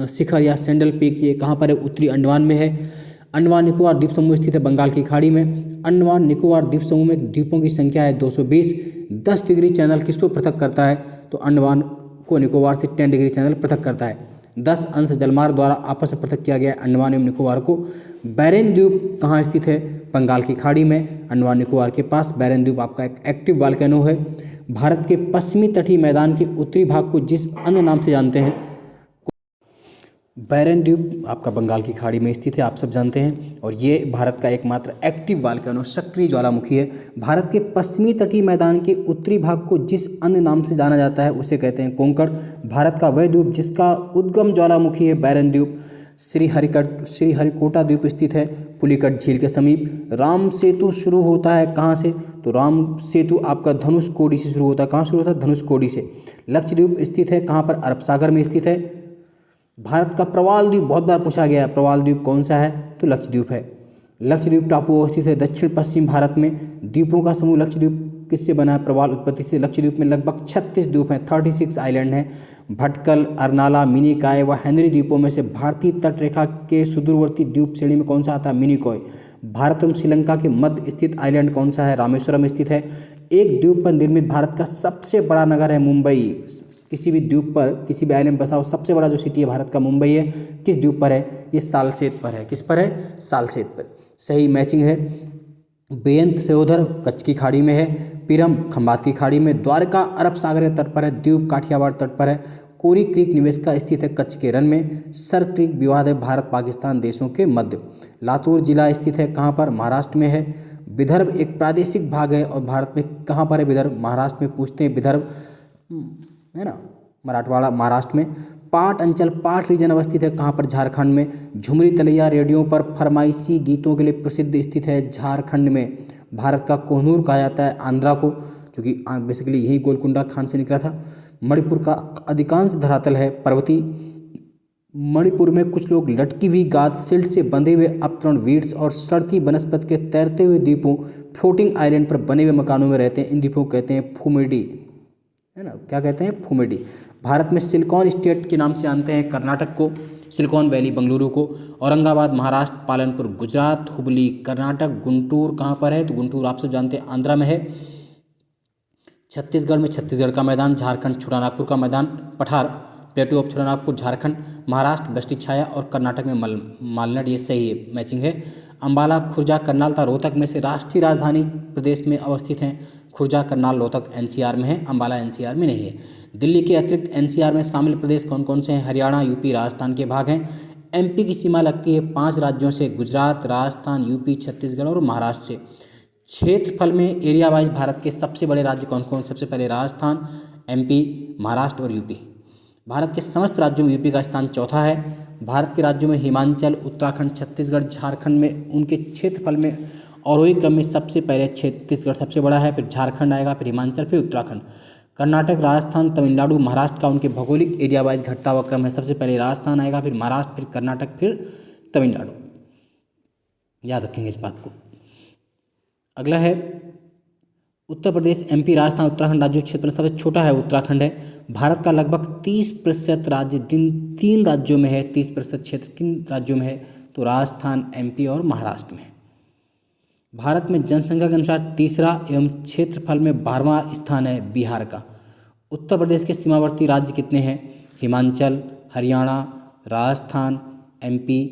शिखर या सैडल पीक, ये कहाँ पर है? उत्तरी अंडमान में है। अंडमान निकोबार द्वीप समूह स्थित है बंगाल की खाड़ी में। अंडमान निकोबार द्वीप समूह में द्वीपों की संख्या है 220। 10 डिग्री चैनल किसको पृथक करता है? तो अंडमान को निकोबार से 10 डिग्री चैनल पृथक करता है। 10 अंश जलमार्ग द्वारा आपस में पृथक किया गया है अंडमान एवं निकोबार को। बैरन द्वीप कहाँ स्थित है? बंगाल की खाड़ी में, अंडमान निकोबार के पास। बैरन द्वीप आपका एक एक्टिव वॉल्केनो है। भारत के पश्चिमी तटीय मैदान के उत्तरी भाग को जिस अन्य नाम से जानते हैं, बैरन द्वीप आपका बंगाल की खाड़ी में स्थित है, आप सब जानते हैं। और ये भारत का एकमात्र एक्टिव वॉल्केनो, सक्रिय ज्वालामुखी है। भारत के पश्चिमी तटीय मैदान के उत्तरी भाग को जिस अन्य नाम से जाना जाता है उसे कहते हैं कोंकण। भारत का वह द्वीप जिसका उद्गम ज्वालामुखी है बैरन द्वीप। श्रीहरिकोटा द्वीप स्थित है पुलिकट झील के समीप। राम सेतु शुरू होता है कहाँ से? तो राम सेतु आपका धनुषकोडी से शुरू होता है। कहाँ शुरू होता है? धनुषकोडी से। लक्षद्वीप स्थित है कहाँ पर? अरब सागर में स्थित है। भारत का प्रवाल द्वीप बहुत बार पूछा गया है, प्रवाल द्वीप कौन सा है? तो लक्षद्वीप है। लक्षद्वीप टापू अवस्थित है दक्षिण पश्चिम भारत में। द्वीपों का समूह लक्षद्वीप किससे बना है? प्रवाल उत्पत्ति से। लक्षद्वीप में लगभग 36 द्वीप हैं, 36 आइलैंड हैं। भटकल, अर्नाला, मिनिकॉय व हेनरी द्वीपों में से भारतीय तट रेखा के सुदूरवर्ती द्वीप श्रेणी में कौन सा आता है? मिनिकॉय। भारत एवं श्रीलंका के मध्य स्थित आइलैंड कौन सा है? रामेश्वरम स्थित है। एक द्वीप पर निर्मित भारत का सबसे बड़ा नगर है मुंबई। किसी भी द्वीप पर, किसी भी आइलैंड बसा हो, सबसे बड़ा जो सिटी है भारत का मुंबई है। किस द्वीप पर है? ये सालसेत पर है। किस पर है? सालसेत पर। सही मैचिंग है। बेयंत सेओधर कच्छ की खाड़ी में है। पिरम खंबात की खाड़ी में। द्वारका अरब सागर के तट पर है। द्वीप काठियावाड़ तट पर है। कोरी क्रीक निवेशिका स्थित है कच्छ के रन में। सर क्रीक विवाद है भारत पाकिस्तान देशों के मध्य। लातूर जिला स्थित है कहाँ पर? महाराष्ट्र में है। विदर्भ एक प्रादेशिक भाग है और भारत में कहाँ पर है विदर्भ? महाराष्ट्र में। पूछते हैं विदर्भ है ना, मराठवाड़ा महाराष्ट्र में। पाट अंचल, पाट रीजन अवस्थित है कहाँ पर? झारखंड में। झुमरी तलैया रेडियो पर फरमाइशी गीतों के लिए प्रसिद्ध स्थित है झारखंड में। भारत का कोहनूर कहा जाता है आंध्रा को, क्योंकि बेसिकली यही गोलकुंडा खान से निकला था। मणिपुर का अधिकांश धरातल है पर्वतीय। मणिपुर में कुछ लोग लटकी हुई गाद, सिल्ट से बंधे हुए अपतरण, वीड्स और सड़ती वनस्पति के तैरते हुए द्वीपों, फ्लोटिंग आइलैंड पर बने हुए मकानों में रहते हैं। इन द्वीपों को कहते हैं फूमेडी, है ना। क्या कहते हैं? फूमेडी। भारत में सिलिकॉन स्टेट के नाम से जानते हैं कर्नाटक को, सिलिकॉन वैली बेंगलुरु को। औरंगाबाद महाराष्ट्र, पालनपुर गुजरात, हुबली कर्नाटक, गुंटूर कहाँ पर है? तो गुंटूर आप सब जानते हैं आंध्रा में है। छत्तीसगढ़ में छत्तीसगढ़ का मैदान। झारखंड छोटानागपुर का मैदान। पठार प्लेटू ऑफ छोटानागपुर झारखंड। महाराष्ट्र वृष्टि छाया और कर्नाटक में मालनाड, ये सही है, मैचिंग है। अम्बाला, खुर्जा, करनाल तथा रोहतक में से राष्ट्रीय राजधानी प्रदेश में अवस्थित हैं। खुर्जा, करनाल, रोहतक एनसीआर में है, अम्बाला एनसीआर में नहीं है। दिल्ली के अतिरिक्त एनसीआर में शामिल प्रदेश कौन कौन से हैं? हरियाणा, यूपी, राजस्थान के भाग हैं। एमपी की सीमा लगती है 5 राज्यों से, गुजरात, राजस्थान, यूपी, छत्तीसगढ़ और महाराष्ट्र से। क्षेत्रफल में एरिया वाइज भारत के सबसे बड़े राज्य कौन कौन? सबसे पहले राजस्थान, एमपी, महाराष्ट्र और यूपी। भारत के समस्त राज्यों में यूपी का स्थान चौथा है। भारत के राज्यों में हिमाचल, उत्तराखंड, छत्तीसगढ़, झारखंड में उनके क्षेत्रफल में आरोही क्रम में सबसे पहले छत्तीसगढ़ सबसे बड़ा है, फिर झारखंड आएगा, फिर हिमाचल, फिर उत्तराखंड। कर्नाटक, राजस्थान, तमिलनाडु, महाराष्ट्र का उनके भौगोलिक एरिया वाइज घटता हुआ क्रम है। सबसे पहले राजस्थान आएगा, फिर महाराष्ट्र, फिर कर्नाटक, फिर तमिलनाडु। याद रखेंगे इस बात को। अगला है उत्तर प्रदेश, एमपी, राजस्थान, उत्तराखंड राज्यों के क्षेत्र में सबसे छोटा है उत्तराखंड है। भारत का लगभग 30% राज्य तीन राज्यों में है। 30% क्षेत्र किन राज्यों में है? तो राजस्थान, एमपी और महाराष्ट्र में। भारत में जनसंख्या के अनुसार तीसरा एवं क्षेत्रफल में 12वां स्थान है बिहार का। उत्तर प्रदेश के सीमावर्ती राज्य कितने हैं? हिमाचल, हरियाणा, राजस्थान, एमपी,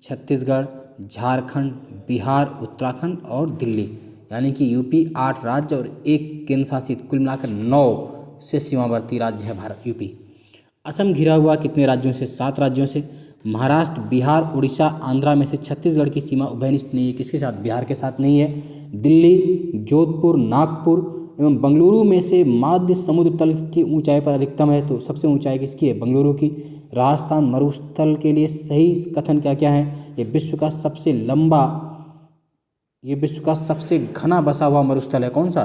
छत्तीसगढ़, झारखंड, बिहार, उत्तराखंड और दिल्ली। यानी कि यूपी 8 राज्य और 1 केंद्र शासित, कुल मिलाकर 9 से सीमावर्ती राज्य है भारत यूपी। असम घिरा हुआ कितने राज्यों से? 7 राज्यों से। महाराष्ट्र, बिहार, उड़ीसा, आंध्रा में से छत्तीसगढ़ की सीमा उभयनिष्ठ नहीं है। किसके साथ? बिहार के साथ नहीं है। दिल्ली, जोधपुर, नागपुर एवं बेंगलुरु में से माध्य समुद्र तल की ऊंचाई पर अधिकतम है। तो सबसे ऊंचाई किसकी है? बेंगलुरु की। राजस्थान मरुस्थल के लिए सही कथन क्या क्या है? ये विश्व का सबसे लंबा, ये विश्व का सबसे घना बसा हुआ मरुस्थल है। कौन सा?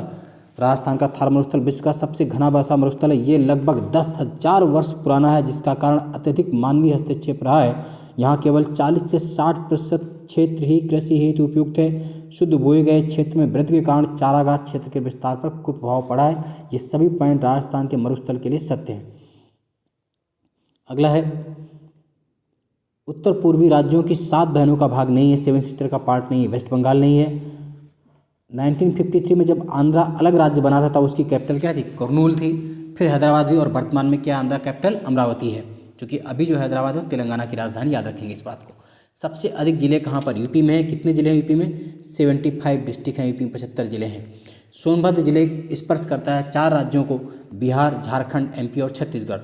राजस्थान का थार मरुस्थल विश्व का सबसे घना बसा मरुस्थल है। ये लगभग 10,000 वर्ष पुराना है, जिसका कारण अत्यधिक मानवीय हस्तक्षेप रहा है। यहाँ केवल 40 से 60% क्षेत्र ही कृषि हेतु उपयुक्त है। शुद्ध बोए गए क्षेत्र में वृद्धि के कारण चारागाह क्षेत्र के विस्तार पर कुप्रभाव पड़ा है। ये सभी पॉइंट राजस्थान के मरुस्थल के लिए सत्य हैं। अगला है उत्तर पूर्वी राज्यों की 7 बहनों का भाग नहीं है, 7 सिस्टर का पार्ट नहीं है। वेस्ट बंगाल नहीं है। 1953 में जब आंध्रा अलग राज्य बना था तब उसकी कैपिटल क्या थी? कुर्नूल थी। फिर हैदराबाद हुई और वर्तमान में क्या आंध्रा कैपिटल अमरावती है, क्योंकि अभी जो हैदराबाद है तेलंगाना की राजधानी। याद रखेंगे इस बात को। सबसे अधिक जिले कहाँ पर? यूपी में है। कितने जिले हैं यूपी में? 75 डिस्ट्रिक्ट हैं यूपी में, 75 जिले हैं। सोनभद्र जिले स्पर्श करता है 4 राज्यों को, बिहार, झारखंड, एमपी और छत्तीसगढ़।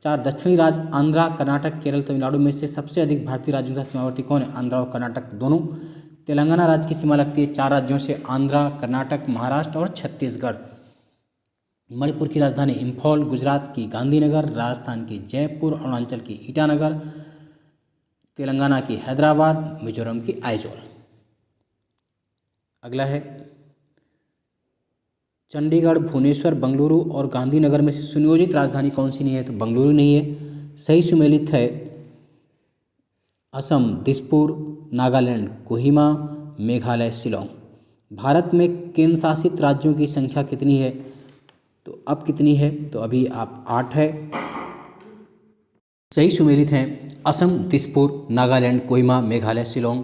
4 दक्षिणी राज्य आंध्रा, कर्नाटक, केरल, तमिलनाडु में से सबसे अधिक भारतीय राज्यों का सीमावर्ती कौन है? आंध्रा और कर्नाटक दोनों। तेलंगाना राज्य की सीमा लगती है 4 राज्यों से, आंध्रा, कर्नाटक, महाराष्ट्र और छत्तीसगढ़। मणिपुर की राजधानी इम्फॉल, गुजरात की गांधीनगर, राजस्थान की जयपुर, अरुणाचल की ईटानगर, तेलंगाना की हैदराबाद, मिजोरम की आइजोल। अगला है चंडीगढ़, भुवनेश्वर, बेंगलुरु और गांधीनगर में से सुनियोजित राजधानी कौन सी नहीं है? तो बेंगलुरु नहीं है। सही सुमेलित है असम दिसपुर, नागालैंड कोहिमा, मेघालय शिलोंग। भारत में केंद्र शासित राज्यों की संख्या कितनी है? तो अब कितनी है? तो अभी आप 8 है। सही सुमेलित हैं असम, दिसपुर, नागालैंड, कोहिमा, मेघालय, शिलोंग।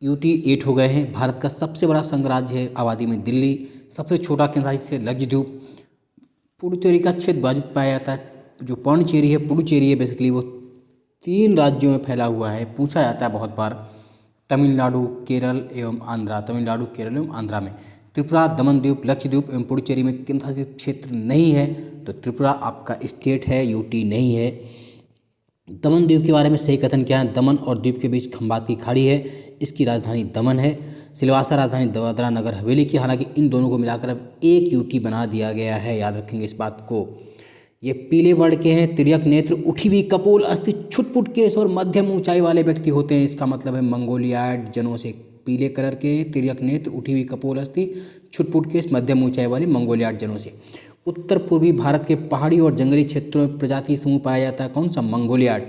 यूटी 8 हो गए हैं। भारत का सबसे बड़ा संघ राज्य है आबादी में दिल्ली। सबसे छोटा केंद्र शासित है लक्षद्वीप। पुडुचेरी का क्षेत्र विभाजित पाया जाता है। जो पौंडीचेरी है, पुडुचेरी है बेसिकली, वो 3 राज्यों में फैला हुआ है। पूछा जाता है बहुत बार। तमिलनाडु, केरल एवं आंध्रा। तमिलनाडु, केरल एवं आंध्रा में। त्रिपुरा, दमन द्वीप, लक्षद्वीप एवं पुडुचेरी में केंद्र शासित क्षेत्र नहीं है, तो त्रिपुरा आपका स्टेट है, यूटी नहीं है। दमन द्वीप के बारे में सही कथन क्या है? दमन और द्वीप के बीच खंबात की खाड़ी है, इसकी राजधानी दमन है। सिलवासा राजधानी दादरा नगर हवेली की। हालांकि इन दोनों को मिलाकर अब एक यूटी बना दिया गया है, याद रखेंगे इस बात को। ये पीले वर्ण के हैं। तिर्यक नेत्र, उठी हुई कपोल अस्थि, छुटपुट केस और मध्यम ऊंचाई वाले व्यक्ति होते हैं। इसका मतलब है मंगोलियाड जनों से। पीले कलर के तिर्यक नेत्र, उठी हुई कपोल अस्थि, छुटपुट केस, मध्यम ऊंचाई वाले मंगोलियाड जनों से। उत्तर पूर्वी भारत के पहाड़ी और जंगली क्षेत्रों में प्रजाति समूह पाया जाता है। कौन सा? मंगोलियाड।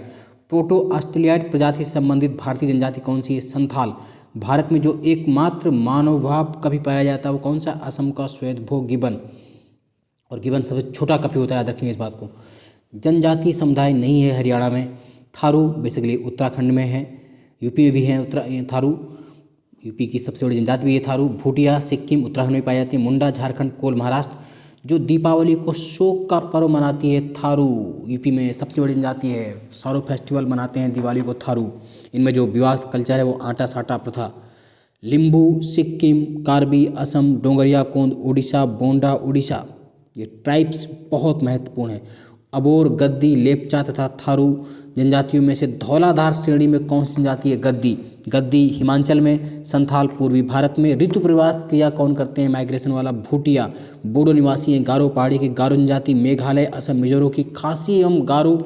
प्रोटो ऑस्ट्रेलियाड प्रजाति से संबंधित भारतीय जनजाति कौन सी है? संथाल। भारत में जो एकमात्र मानव भाव कभी पाया जाता है वो कौन सा? असम का श्वेतभोग गिबन। और गिबन सबसे छोटा कभी होता है, याद रखेंगे इस बात को। जनजातीय समुदाय नहीं है हरियाणा में। थारू बेसिकली उत्तराखंड में है, यूपी में भी है थारू। यूपी की सबसे बड़ी जनजाति भी है थारू। भूटिया सिक्किम उत्तराखंड में पाई जाती है। मुंडा झारखंड, कोल महाराष्ट्र। जो दीपावली को शोक का पर्व मनाती है थारू, यूपी में सबसे बड़ी जनजाति है। सारो फेस्टिवल मनाते हैं दिवाली को थारू। इनमें जो विवाह कल्चर है वो आटा साटा प्रथा। लिम्बू सिक्किम, कार्बी असम, डोंगरिया कोंद उड़ीसा, बोंडा उड़ीसा। ये ट्राइब्स बहुत महत्वपूर्ण है। अबोर, गद्दी, लेपचा तथा थारू जनजातियों में से धौलाधार श्रेणी में कौन सी जनजाति है? गद्दी। गद्दी हिमाचल में। संथाल पूर्वी भारत में। ऋतु प्रवास क्रिया कौन करते हैं? माइग्रेशन वाला भूटिया। बोडो निवासी हैं। गारो पहाड़ी की गारो जनजाति। मेघालय, असम, मिजोरम की खासी एवं गारो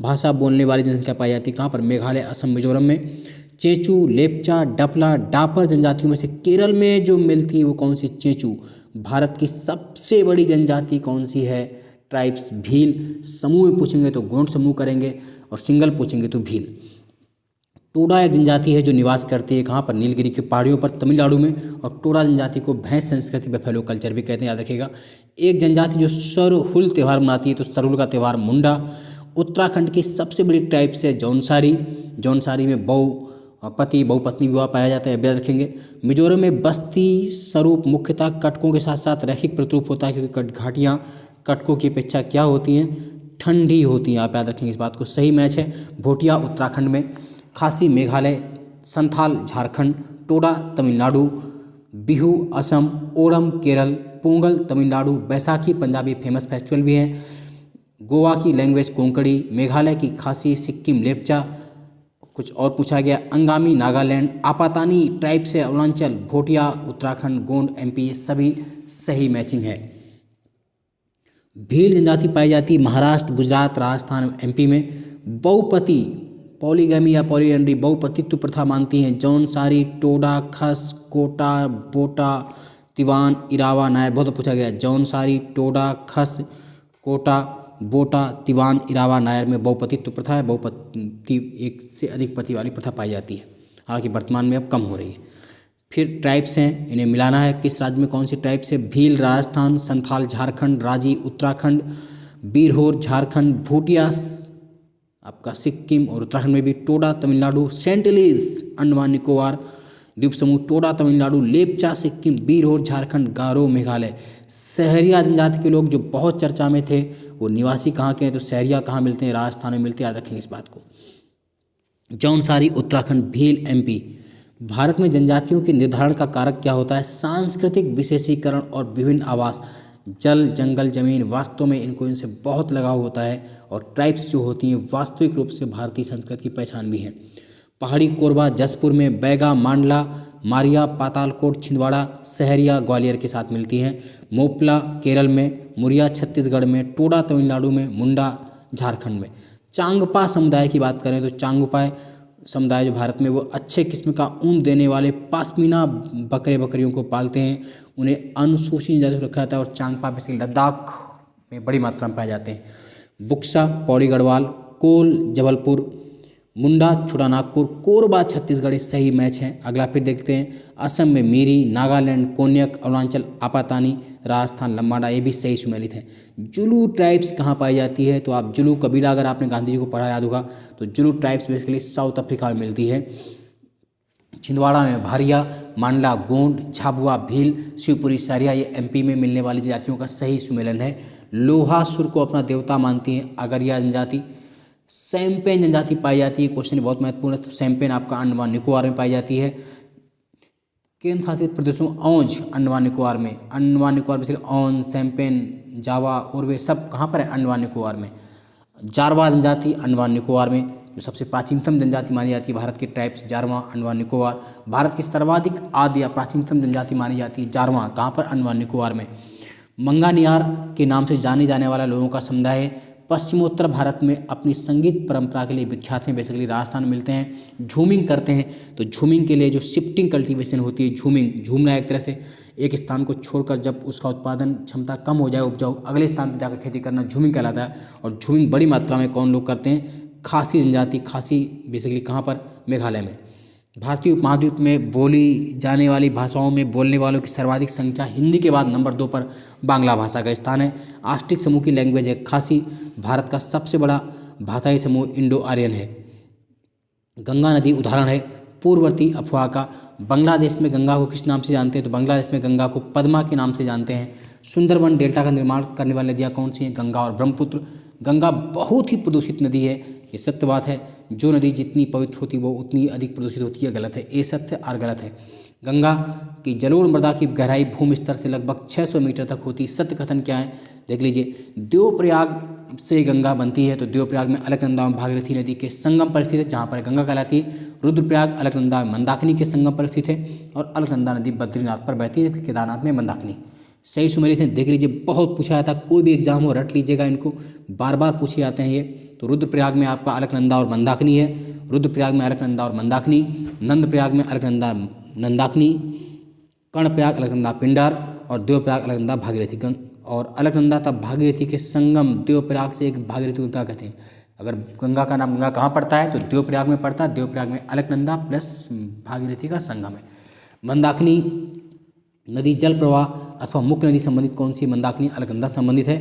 भाषा बोलने वाली जनसंख्या पाई जाती है। कहाँ पर? मेघालय, असम, मिजोरम में। चेचू, लेपचा, डपला, डापर जनजातियों में से केरल में जो मिलती है वो कौन सी? चेचू। भारत की सबसे बड़ी जनजाति कौन सी है? ट्राइब्स भील। समूह में पूछेंगे तो गोंड समूह करेंगे, और सिंगल पूछेंगे तो भील। टोडा एक जनजाति है जो निवास करती है कहाँ पर? नीलगिरी की पहाड़ियों पर, तमिलनाडु में। और टोडा जनजाति को भैंस संस्कृति बफेलो कल्चर भी कहते हैं, याद रखिएगा। एक जनजाति जो सरहुल त्यौहार मनाती है, तो सरहुल का त्यौहार मुंडा। उत्तराखंड की सबसे बड़ी ट्राइब्स है जौनसारी। जौनसारी में बहुपति बहुपत्नी विवाह पाया जाता है, याद रखेंगे। मिजोरम में बस्ती स्वरूप मुख्यतः कटकों के साथ साथ रैखिक प्रतिरूप होता है, क्योंकि घाटियाँ कटकों की अपेक्षा क्या होती हैं? ठंडी होती हैं, आप याद रखेंगे इस बात को। सही मैच है। भोटिया उत्तराखंड में। खासी मेघालय, संथाल झारखंड, टोडा तमिलनाडु, बिहू असम, ओणम केरल, पोंगल तमिलनाडु, बैसाखी पंजाबी फेमस फेस्टिवल भी हैं। गोवा की लैंग्वेज कोंकणी, मेघालय की खासी, सिक्किम लेपचा। कुछ और पूछा गया, अंगामी नागालैंड, आपातानी ट्राइब से अरुणाचल, भोटिया उत्तराखंड, गोंड एमपी, ये सभी सही मैचिंग है। भील जनजाति पाई जाती है महाराष्ट्र, गुजरात, राजस्थान, एमपी में। बहुपति पॉलीगैमी या पॉलीएंड्री बहुपतित्व प्रथा मानती हैं जौनसारी, टोडा, खस, कोटा, बोटा, तिवान, इरावा, नायर। बहुत पूछा गया जौनसारी, टोडा, खस, कोटा, बोटा, तिवान, इरावा, नायर में बहुपतित्व प्रथा है। बहुपति एक से अधिक पति वाली प्रथा पाई जाती है, हालांकि वर्तमान में अब कम हो रही है। फिर ट्राइब्स हैं, इन्हें मिलाना है। किस राज्य में कौन सी ट्राइब्स है? भील राजस्थान, संथाल झारखंड, राजी उत्तराखंड, बीरहोर झारखंड, भूटिया आपका सिक्किम और उत्तराखंड में भी, टोडा तमिलनाडु, सेंटिलीज अंडमान निकोबार द्वीप समूह, टोडा तमिलनाडु, लेपचा सिक्किम, बीरहोर झारखंड, गारो मेघालय। सहरिया जनजाति के लोग जो बहुत चर्चा में थे वो निवासी कहाँ के हैं? तो सहरिया कहाँ मिलते हैं? राजस्थान में मिलते हैं, याद रखेंगे इस बात को। जौनसारी उत्तराखंड, भील एमपी। भारत में जनजातियों के निर्धारण का कारक क्या होता है? सांस्कृतिक विशेषीकरण और विभिन्न आवास। जल, जंगल, जमीन, वास्तव में इनसे बहुत लगाव होता है। और ट्राइब्स जो होती हैं वास्तविक रूप से भारतीय संस्कृति की पहचान भी है। पहाड़ी कोरबा जसपुर में, बैगा मांडला, मारिया पातालकोट छिंदवाड़ा, सहरिया ग्वालियर के साथ मिलती हैं। मोपला केरल में, मुरिया छत्तीसगढ़ में, टोडा तमिलनाडु में, मुंडा झारखंड में। चांगपा समुदाय की बात करें तो चांगपा समुदाय जो भारत में वो अच्छे किस्म का ऊन देने वाले पाशमीना बकरियों को पालते हैं। उन्हें अनुसूचित जनजाति रखा जाता है। और चांगपा बेसिकली लद्दाख में बड़ी मात्रा में पाए जाते हैं। बुक्सा पौड़ी गढ़वाल, कोल जबलपुर, मुंडा छोटानागपुर, कोरबा छत्तीसगढ़ सही मैच है। अगला फिर देखते हैं, असम में मीरी, नागालैंड कोन्यक, अरुणाचल आपातानी, राजस्थान लम्बाडा, ये भी सही सुमेलित है। जुलू ट्राइब्स कहाँ पाई जाती है, तो आप जुलू कबीला, अगर आपने गांधी जी को पढ़ा याद होगा, तो Julu tribes basically south Africa में मिलती है। छिंदवाड़ा में भारिया, मांडला गोंड, झाबुआ भील, शिवपुरी सरिया, ये एमपी में मिलने वाली जातियों का सही सुमेलन है। लोहासुर को अपना देवता मानती है अगरिया जनजाति। सैम्पेन जनजाति पाई जाती है, क्वेश्चन बहुत महत्वपूर्ण है। तो सैम्पेन आपका अंडमान निकोबार में पाई जाती है। केंद्र शासित प्रदेशों औंज अंडमान निकोबार में, अंडमान निकोबार में सिर्फ औंज, सैम्पेन, जावा और वे सब कहाँ पर है, अंडमान निकोबार में। जारवा जनजाति अंडमान निकोबार में, जो सबसे प्राचीनतम जनजाति मानी जाती है भारत के ट्राइब्स, जारवा अंडमान निकोबार। भारत की सर्वाधिक आद्य या प्राचीनतम जनजाति मानी जाती है जारवा, कहाँ पर, अंडमान निकोबार में। मंगानियार के नाम से जाने जाने वाला लोगों का समुदाय है। पश्चिमोत्तर भारत में अपनी संगीत परंपरा के लिए विख्यात हैं, बेसिकली राजस्थान में मिलते हैं। झूमिंग करते हैं, तो झूमिंग के लिए जो शिफ्टिंग कल्टीवेशन होती है, झूमिंग, झूमना एक तरह से एक स्थान को छोड़कर जब उसका उत्पादन क्षमता कम हो जाए, उपजाऊ, अगले स्थान पर जाकर खेती करना झूमिंग कहलाता है। और झूमिंग बड़ी मात्रा में कौन लोग करते हैं, खासी जनजाति। खासी बेसिकली कहाँ पर, मेघालय में। भारतीय उपमहाद्वीप में बोली जाने वाली भाषाओं में बोलने वालों की सर्वाधिक संख्या हिंदी के बाद नंबर 2 पर बांग्ला भाषा का स्थान है। आस्टिक समूह की लैंग्वेज है खासी। भारत का सबसे बड़ा भाषाई समूह इंडो आर्यन है। गंगा नदी उदाहरण है पूर्ववर्ती अफवाह का। बांग्लादेश में गंगा को किस नाम से जानते हैं, तो बांग्लादेश में गंगा को पद्मा के नाम से जानते हैं। सुंदरवन डेल्टा का निर्माण करने वाली नदियाँ कौन सी हैं, गंगा और ब्रह्मपुत्र। गंगा बहुत ही प्रदूषित नदी है, ये सत्य बात है। जो नदी जितनी पवित्र होती है वो उतनी अधिक प्रदूषित होती है, गलत है, ये सत्य और गलत है। गंगा की जलोढ़ मृदा की गहराई भूमि स्तर से लगभग 600 मीटर तक होती है। सत्य कथन क्या है, देख लीजिए। देवप्रयाग से गंगा बनती है, तो देवप्रयाग में अलकनंदा और भागीरथी नदी के संगम पर स्थित है, जहाँ पर गंगा कहलाती है। रुद्रप्रयाग अलकनंदा मंदाकिनी के संगम पर स्थित है, और अलकनंदा नदी बद्रीनाथ पर बहती है, केदारनाथ में मंदाकिनी। सही सुमेलित है, देख लीजिए। बहुत पूछा जाता, कोई भी एग्जाम हो रट लीजिएगा इनको, बार बार पूछे जाते हैं ये। तो रुद्रप्रयाग में आपका अलकनंदा और मंदाकिनी है। रुद्रप्रयाग में अलकनंदा और मंदाकिनी। नंदप्रयाग में अलकनंदा मंदाकिनी। कर्णप्रयाग अलकनंदा पिंडार, और देवप्रयाग अलकनंदा भागीरथी। और अलकनंदा तब भागीरथी के संगम देवप्रयाग से एक भागीरथी को क्या कहते हैं। अगर गंगा का नाम गंगा कहाँ पड़ता है, तो देवप्रयाग में पड़ता है। देवप्रयाग में अलकनंदा प्लस भागीरथी का संगम है। मंदाकिनी नदी जल प्रवाह अथवा मुख्य नदी संबंधित कौन सी, मंदाकिनी अलकनंदा संबंधित है।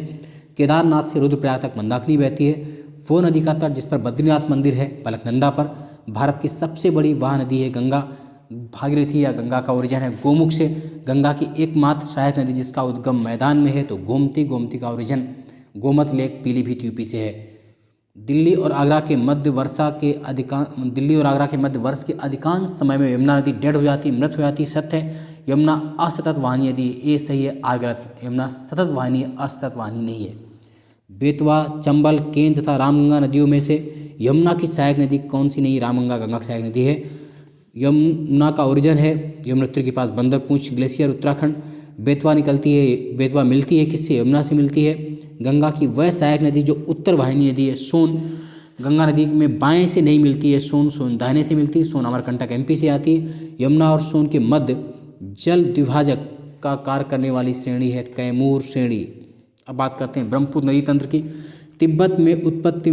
केदारनाथ से रुद्रप्रयाग तक मंदाकिनी बहती है। वो नदी का तट जिस पर बद्रीनाथ मंदिर है, अलकनंदा पर। भारत की सबसे बड़ी वह नदी है गंगा। भागीरथी या गंगा का ओरिजिन है गोमुख से। गंगा की एकमात्र सहायक नदी जिसका उद्गम मैदान में है, तो गोमती। गोमती का origin Gomat lake Pilibhit UP से है। दिल्ली और आगरा के मध्य वर्ष के अधिकांश समय में यमुना नदी डेड हो जाती है, मृत हो जाती है, सत्य है। यमुना असतत वाहिनी नदी, ये सही है, आर गलत। यमुना सतत वाहिनी, असतत वाहिनी नहीं है। बेतवा, चंबल, केन तथा रामगंगा नदियों में से यमुना की सहायक नदी कौन सी नहीं, रामगंगा गंगा की सहायक नदी है। यमुना का ओरिजिन है यमुनोत्री के पास बंदरपूंछ ग्लेशियर उत्तराखंड। बेतवा मिलती है किससे, यमुना से मिलती है। गंगा की वह सहायक नदी जो उत्तर वाहिनी नदी है, सोन। गंगा नदी में बाएं से नहीं मिलती है सोन दाहिने से मिलती है। सोन अमरकंटक एमपी से आती है। यमुना और सोन के मध्य जल द्विभाजक का कार्य करने वाली श्रेणी है कैमूर श्रेणी। अब बात करते हैं ब्रह्मपुत्र नदी तंत्र की। तिब्बत में उत्पत्ति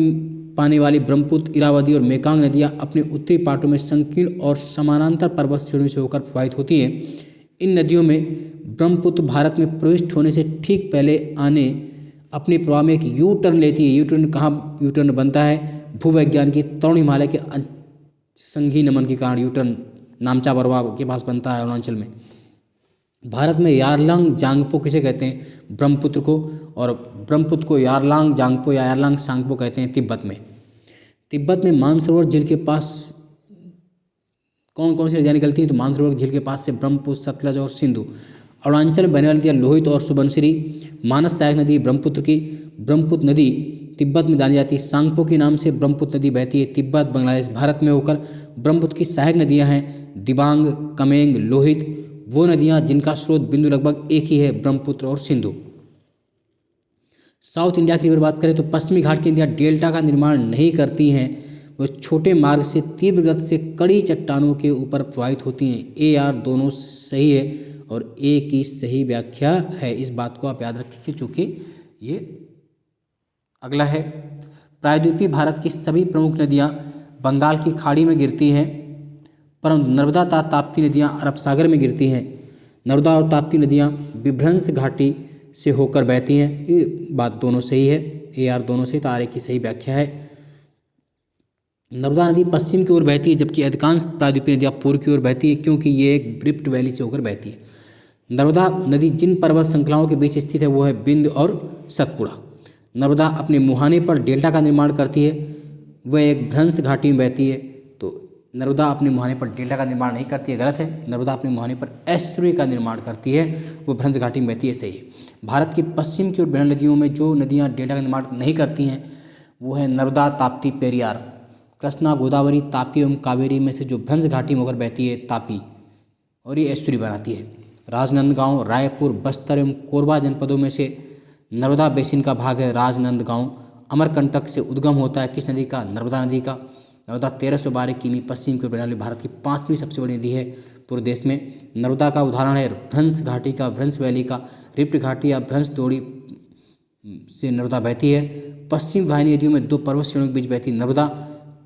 पाने वाली ब्रह्मपुत्र, इरावदी और मेकांग नदियाँ अपने उत्तरी पाटों में संकीर्ण और समानांतर पर्वत श्रेणियों से होकर प्रवाहित होती हैं। इन नदियों में ब्रह्मपुत्र भारत में प्रविष्ट होने से ठीक पहले अपने प्रवाह में एक यू टर्न लेती है। यू टर्न कहाँ यू टर्न बनता है, भूवैज्ञान की तरुण हिमालय के संघी नमन के कारण यू टर्न नामचा बरवा के पास बनता है अरुणाचल में। भारत में यारलांग जांगपो किसे कहते हैं, ब्रह्मपुत्र को। और ब्रह्मपुत्र को यारलांग जांगपो या यारलांग सांगपो कहते हैं तिब्बत में। तिब्बत में मानसरोवर झील के पास कौन कौन सी नदियाँ निकलती हैं, तो मानसरोवर झील के पास से ब्रह्मपुत्र, सतलज और सिंधु। अरुणाचल में बहने वाली नदियाँ लोहित और सुबनसिरी। मानस सहायक नदी ब्रह्मपुत्र की। ब्रह्मपुत्र नदी तिब्बत में जानी जाती है सांगपो के नाम से। ब्रह्मपुत्र नदी बहती है तिब्बत, बांग्लादेश, भारत में होकर। ब्रह्मपुत्र की सहायक नदियाँ हैं दिबांग, कमेंग, लोहित। वो नदियाँ जिनका स्रोत बिंदु लगभग एक ही है, ब्रह्मपुत्र और सिंधु। साउथ इंडिया की अगर बात करें तो पश्चिमी घाट की नदियाँ डेल्टा का निर्माण नहीं करती हैं। वो छोटे मार्ग से तीव्र गति से कड़ी चट्टानों के ऊपर प्रवाहित होती हैं। ए आर दोनों सही है और ए की सही व्याख्या है। इस बात को आप याद रखिए चूँकि ये अगला है। प्रायद्वीपीय भारत की सभी प्रमुख नदियाँ बंगाल की खाड़ी में गिरती हैं, परंतु नर्मदा तथा ताप्ती नदियाँ अरब सागर में गिरती हैं। नर्मदा और ताप्ती नदियाँ विभ्रंश घाटी से होकर बहती हैं। ये बात दोनों सही है, ए आर दोनों सही, तो आर की सही व्याख्या है। नर्मदा नदी पश्चिम की ओर बहती है, जबकि अधिकांश प्रायद्वीपीय नदियाँ पूर्व की ओर बहती है, क्योंकि ये एक रिफ्ट वैली से होकर बहती है। नर्मदा नदी जिन पर्वत श्रृंखलाओं के बीच स्थित है वो है बिंद और सतपुड़ा। नर्मदा अपने मुहाने पर डेल्टा का निर्माण करती है, वह एक भ्रंश घाटी में बहती है। तो नर्मदा अपने मुहाने पर डेल्टा का निर्माण नहीं करती है, गलत है। नर्मदा अपने मुहाने पर एस्चुरी का निर्माण करती है, वो भ्रंश घाटी में बहती है, सही है। भारत की पश्चिम की ओर बहने नदियों में जो नदियाँ डेल्टा का निर्माण नहीं करती हैं वो है नर्मदा, ताप्ती, पेरियार। कृष्णा, गोदावरी, तापी एवं कावेरी में से जो भ्रंश घाटी में होकर बहती है तापी, और ये एस्चुरी बनाती है। राजनांदगांव, रायपुर, बस्तर एवं कोरबा जनपदों में से नर्मदा बेसिन का भाग है। राजनांदगांव अमरकंटक से उद्गम होता है, किस नदी का? नर्मदा नदी का। नर्मदा 1312 किमी पश्चिम की ओर बहने वाली भारत की 5वीं सबसे बड़ी नदी है पूरे देश में। नर्मदा का उदाहरण है भ्रंश घाटी का, भ्रंश वैली का, रिफ्ट घाटी या भ्रंश द्रोणी से नर्मदा बहती है। पश्चिम वाहिनी नदियों में 2 पर्वत श्रेणियों के बीच बहती नर्मदा।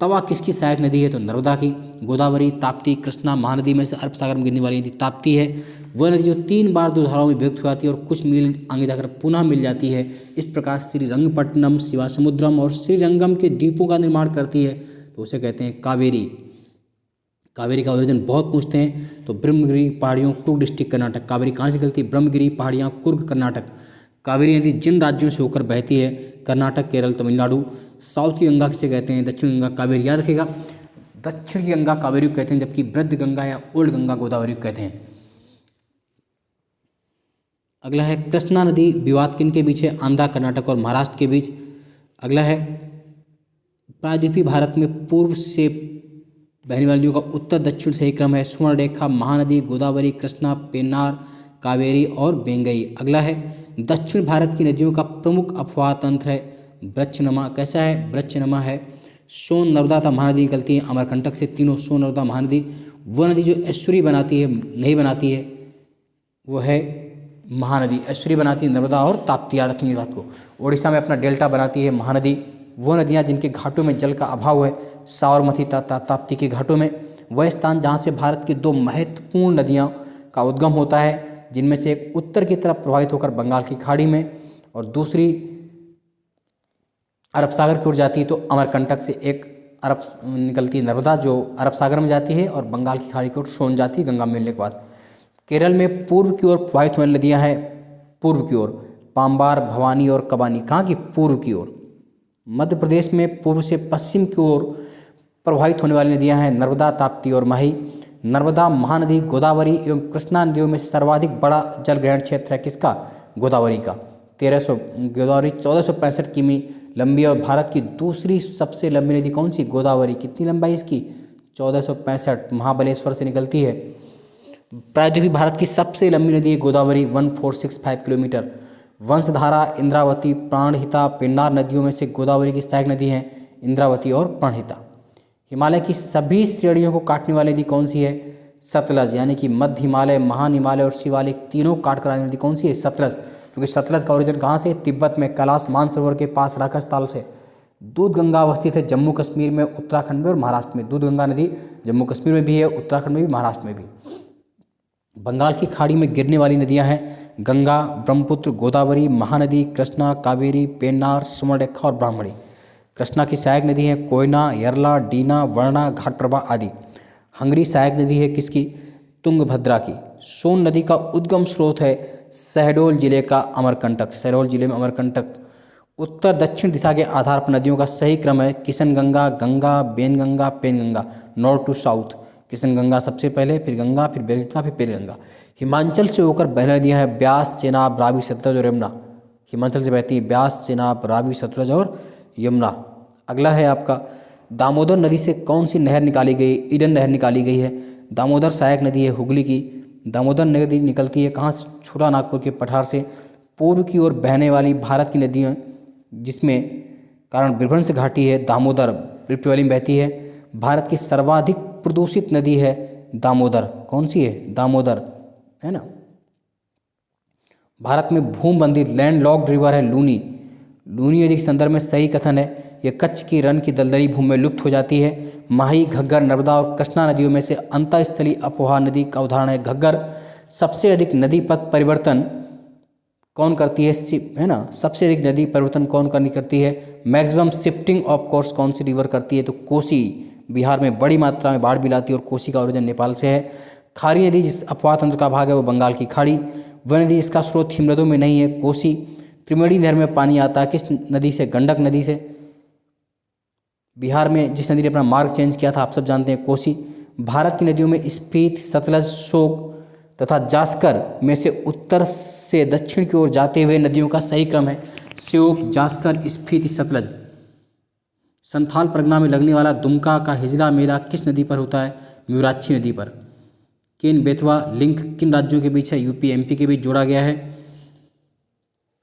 तवा किसकी सहायक नदी है? तो नर्मदा की। गोदावरी, ताप्ती, कृष्णा, महानदी में से अरब सागर में गिरने वाली नदी ताप्ती है। वह नदी जो 3 बार 2 धाराओं में विभक्त हो जाती है और कुछ मील आगे जाकर पुनः मिल जाती है। इस प्रकार श्रीरंगपट्टनम, शिवासमुद्रम और श्रीरंगम के द्वीपों का निर्माण करती है, तो उसे कहते हैं कावेरी। कावेरी का ओरिजिन बहुत पूछते हैं, तो ब्रह्मगिरी पहाड़ियों, कुर्ग डिस्ट्रिक्ट, कर्नाटक। कावेरी कहाँ से निकलती है? ब्रह्मगिरी पहाड़ियाँ, कुर्ग, कर्नाटक। कावेरी नदी जिन राज्यों से होकर बहती है? कर्नाटक, केरल, तमिलनाडु। साउथ की गंगा किसे कहते हैं? दक्षिण गंगा कावेरी, याद रखिएगा। दक्षिण की गंगा कावेरी को कहते हैं, जबकि वृद्ध गंगा या ओल्ड गंगा गोदावरी को कहते हैं। अगला है कृष्णा नदी विवाद किन के बीच है? आंध्र, कर्नाटक और महाराष्ट्र के बीच। अगला है प्रायद्वीपीय भारत में पूर्व से बहने वाली नदियों का उत्तर दक्षिण सही क्रम है। सुवर्णरेखा, महानदी, गोदावरी, कृष्णा, पेन्नार, कावेरी और बेंगई। अगला है दक्षिण भारत की नदियों का प्रमुख अफवाह तंत्र है वृक्षनमा। कैसा है? वृक्षनमा है। सोन, नर्मदा तथा महानदी निकलती है अमरकंटक से। तीनों सोन, नर्मदा, महानदी। वह नदी जो एस्चुरी बनाती है, नहीं बनाती है, वो है महानदी। एस्चुरी बनाती है नर्मदा और ताप्ती, याद रखेंगे बात को। ओडिशा में अपना डेल्टा बनाती है महानदी। वो नदियाँ जिनके घाटों में जल का अभाव है, साबरमती तथा ताप्ती के घाटों में। वह स्थान जहाँ से भारत की 2 महत्वपूर्ण नदियों का उद्गम होता है, जिनमें से एक उत्तर की तरफ प्रवाहित होकर बंगाल की खाड़ी में और दूसरी अरब सागर की ओर जाती है। तो अमरकंटक से एक अरब निकलती है नर्मदा, जो अरब सागर में जाती है और बंगाल की खाड़ी की ओर सोन जाती है गंगा मिलने के बाद। केरल में पूर्व की ओर प्रवाहित होने नदियाँ हैं, पूर्व की ओर पाम्बार, भवानी और कबानी। कहाँ की? पूर्व की ओर। मध्य प्रदेश में पूर्व से पश्चिम की ओर प्रवाहित होने वाली नदियाँ हैं नर्मदा, ताप्ती और माही। नर्मदा, महानदी, गोदावरी एवं कृष्णा नदियों में सर्वाधिक बड़ा जल ग्रहण क्षेत्र है किसका? गोदावरी का। 1300 गोदावरी 1465 किमी लंबी और भारत की दूसरी सबसे लंबी नदी कौन सी? गोदावरी। कितनी लंबाई इसकी? 1465, महाबलेश्वर से निकलती है। प्रायद्वीपीय भारत की सबसे लंबी नदी है गोदावरी, 1465 किलोमीटर। वंशधारा, इंद्रावती, प्राणहिता, पेन्नार नदियों में से गोदावरी की सहायक नदी हैं इंद्रावती और प्राणहिता। हिमालय की सभी श्रेणियों को काटने वाली नदी कौन सी है? सतलज, यानी कि मध्य हिमालय, महान हिमालय और शिवालिक तीनों काट कर आने वाली नदी कौन सी है? सतलज। क्योंकि सतलज का ओरिजिन कहाँ से? तिब्बत में कैलाश मानसरोवर के पास राक्षसताल से। दूध गंगा अवस्थित है जम्मू कश्मीर में, उत्तराखंड में और महाराष्ट्र में। दूध गंगा नदी जम्मू कश्मीर में भी है, उत्तराखंड में भी, महाराष्ट्र में भी। बंगाल की खाड़ी में गिरने वाली नदियां हैं गंगा, ब्रह्मपुत्र, गोदावरी, महानदी, कृष्णा, कावेरी, पेन्नार, सुवर्णरेखा और ब्राह्मणी। कृष्णा की सहायक नदी है कोयना, यरला, डीना, वर्णा, घाटप्रभा आदि। हंगरी सहायक नदी है किसकी? तुंगभद्रा की। सोन नदी का उद्गम स्रोत है शहडोल जिले का अमरकंटक, शहडोल जिले में अमरकंटक। उत्तर दक्षिण दिशा के आधार पर नदियों का सही क्रम है Kishanganga, Ganga, Wainganga, Penganga, north to south. Kishanganga सबसे पहले, फिर गंगा, फिर बेनगंगा, फिर पेनगंगा। हिमाचल से होकर बहने नदियाँ हैं ब्यास, चेनाब, रावी, सतलज और यमुना। हिमाचल से बहती है ब्यास, चेनाब, रावी, सतलज और यमुना। अगला है आपका दामोदर नदी से कौन सी नहर निकाली गई? ईडन नहर निकाली गई है। दामोदर सहायक नदी है हुगली की। दामोदर नदी निकलती है कहाँ से? छोटा नागपुर के पठार से। पूर्व की ओर बहने वाली भारत की नदियाँ जिसमें कारण विभ्रंश घाटी है दामोदर, रिफ्ट वैली में बहती है। भारत की सर्वाधिक प्रदूषित नदी है दामोदर। कौन सी है? दामोदर, है ना। भारत में भूमबंधित लैंड लॉक्ड रिवर है लूनी। लूनी नदी के संदर्भ में सही कथन है ये कच्छ की रण की दलदली भूमि में लुप्त हो जाती है। माही, घग्गर, नर्मदा और कृष्णा नदियों में से अंतःस्थलीय अपोहा नदी का उदाहरण है घग्गर। सबसे अधिक नदी पथ परिवर्तन कौन करती है ना, सबसे अधिक नदी परिवर्तन कौन करती है? मैक्सिमम शिफ्टिंग ऑफ कोर्स कौन सी रिवर करती है? तो कोसी बिहार में बड़ी मात्रा में बाढ़ भी लाती है और कोसी का ओरिजिन नेपाल से है। खारी नदी जिस अपवाह तंत्र का भाग है वो बंगाल की खाड़ी। वह नदी इसका स्रोत हिमनदों में नहीं है, कोसी। त्रिवेणी नहर में पानी आता है किस नदी से? गंडक नदी से। बिहार में जिस नदी ने अपना मार्ग चेंज किया था आप सब जानते हैं, कोसी। भारत की नदियों में स्पीति, सतलज, शोक तथा जास्कर में से उत्तर से दक्षिण की ओर जाते हुए नदियों का सही क्रम है श्योक, जास्कर, स्पीति, सतलज। संथाल परगना में लगने वाला दुमका का हिजला मेला किस नदी पर होता है? म्यूराक्षी नदी पर। केन बेतवा लिंक किन राज्यों के बीच है? यूपी एमपी के बीच जोड़ा गया है।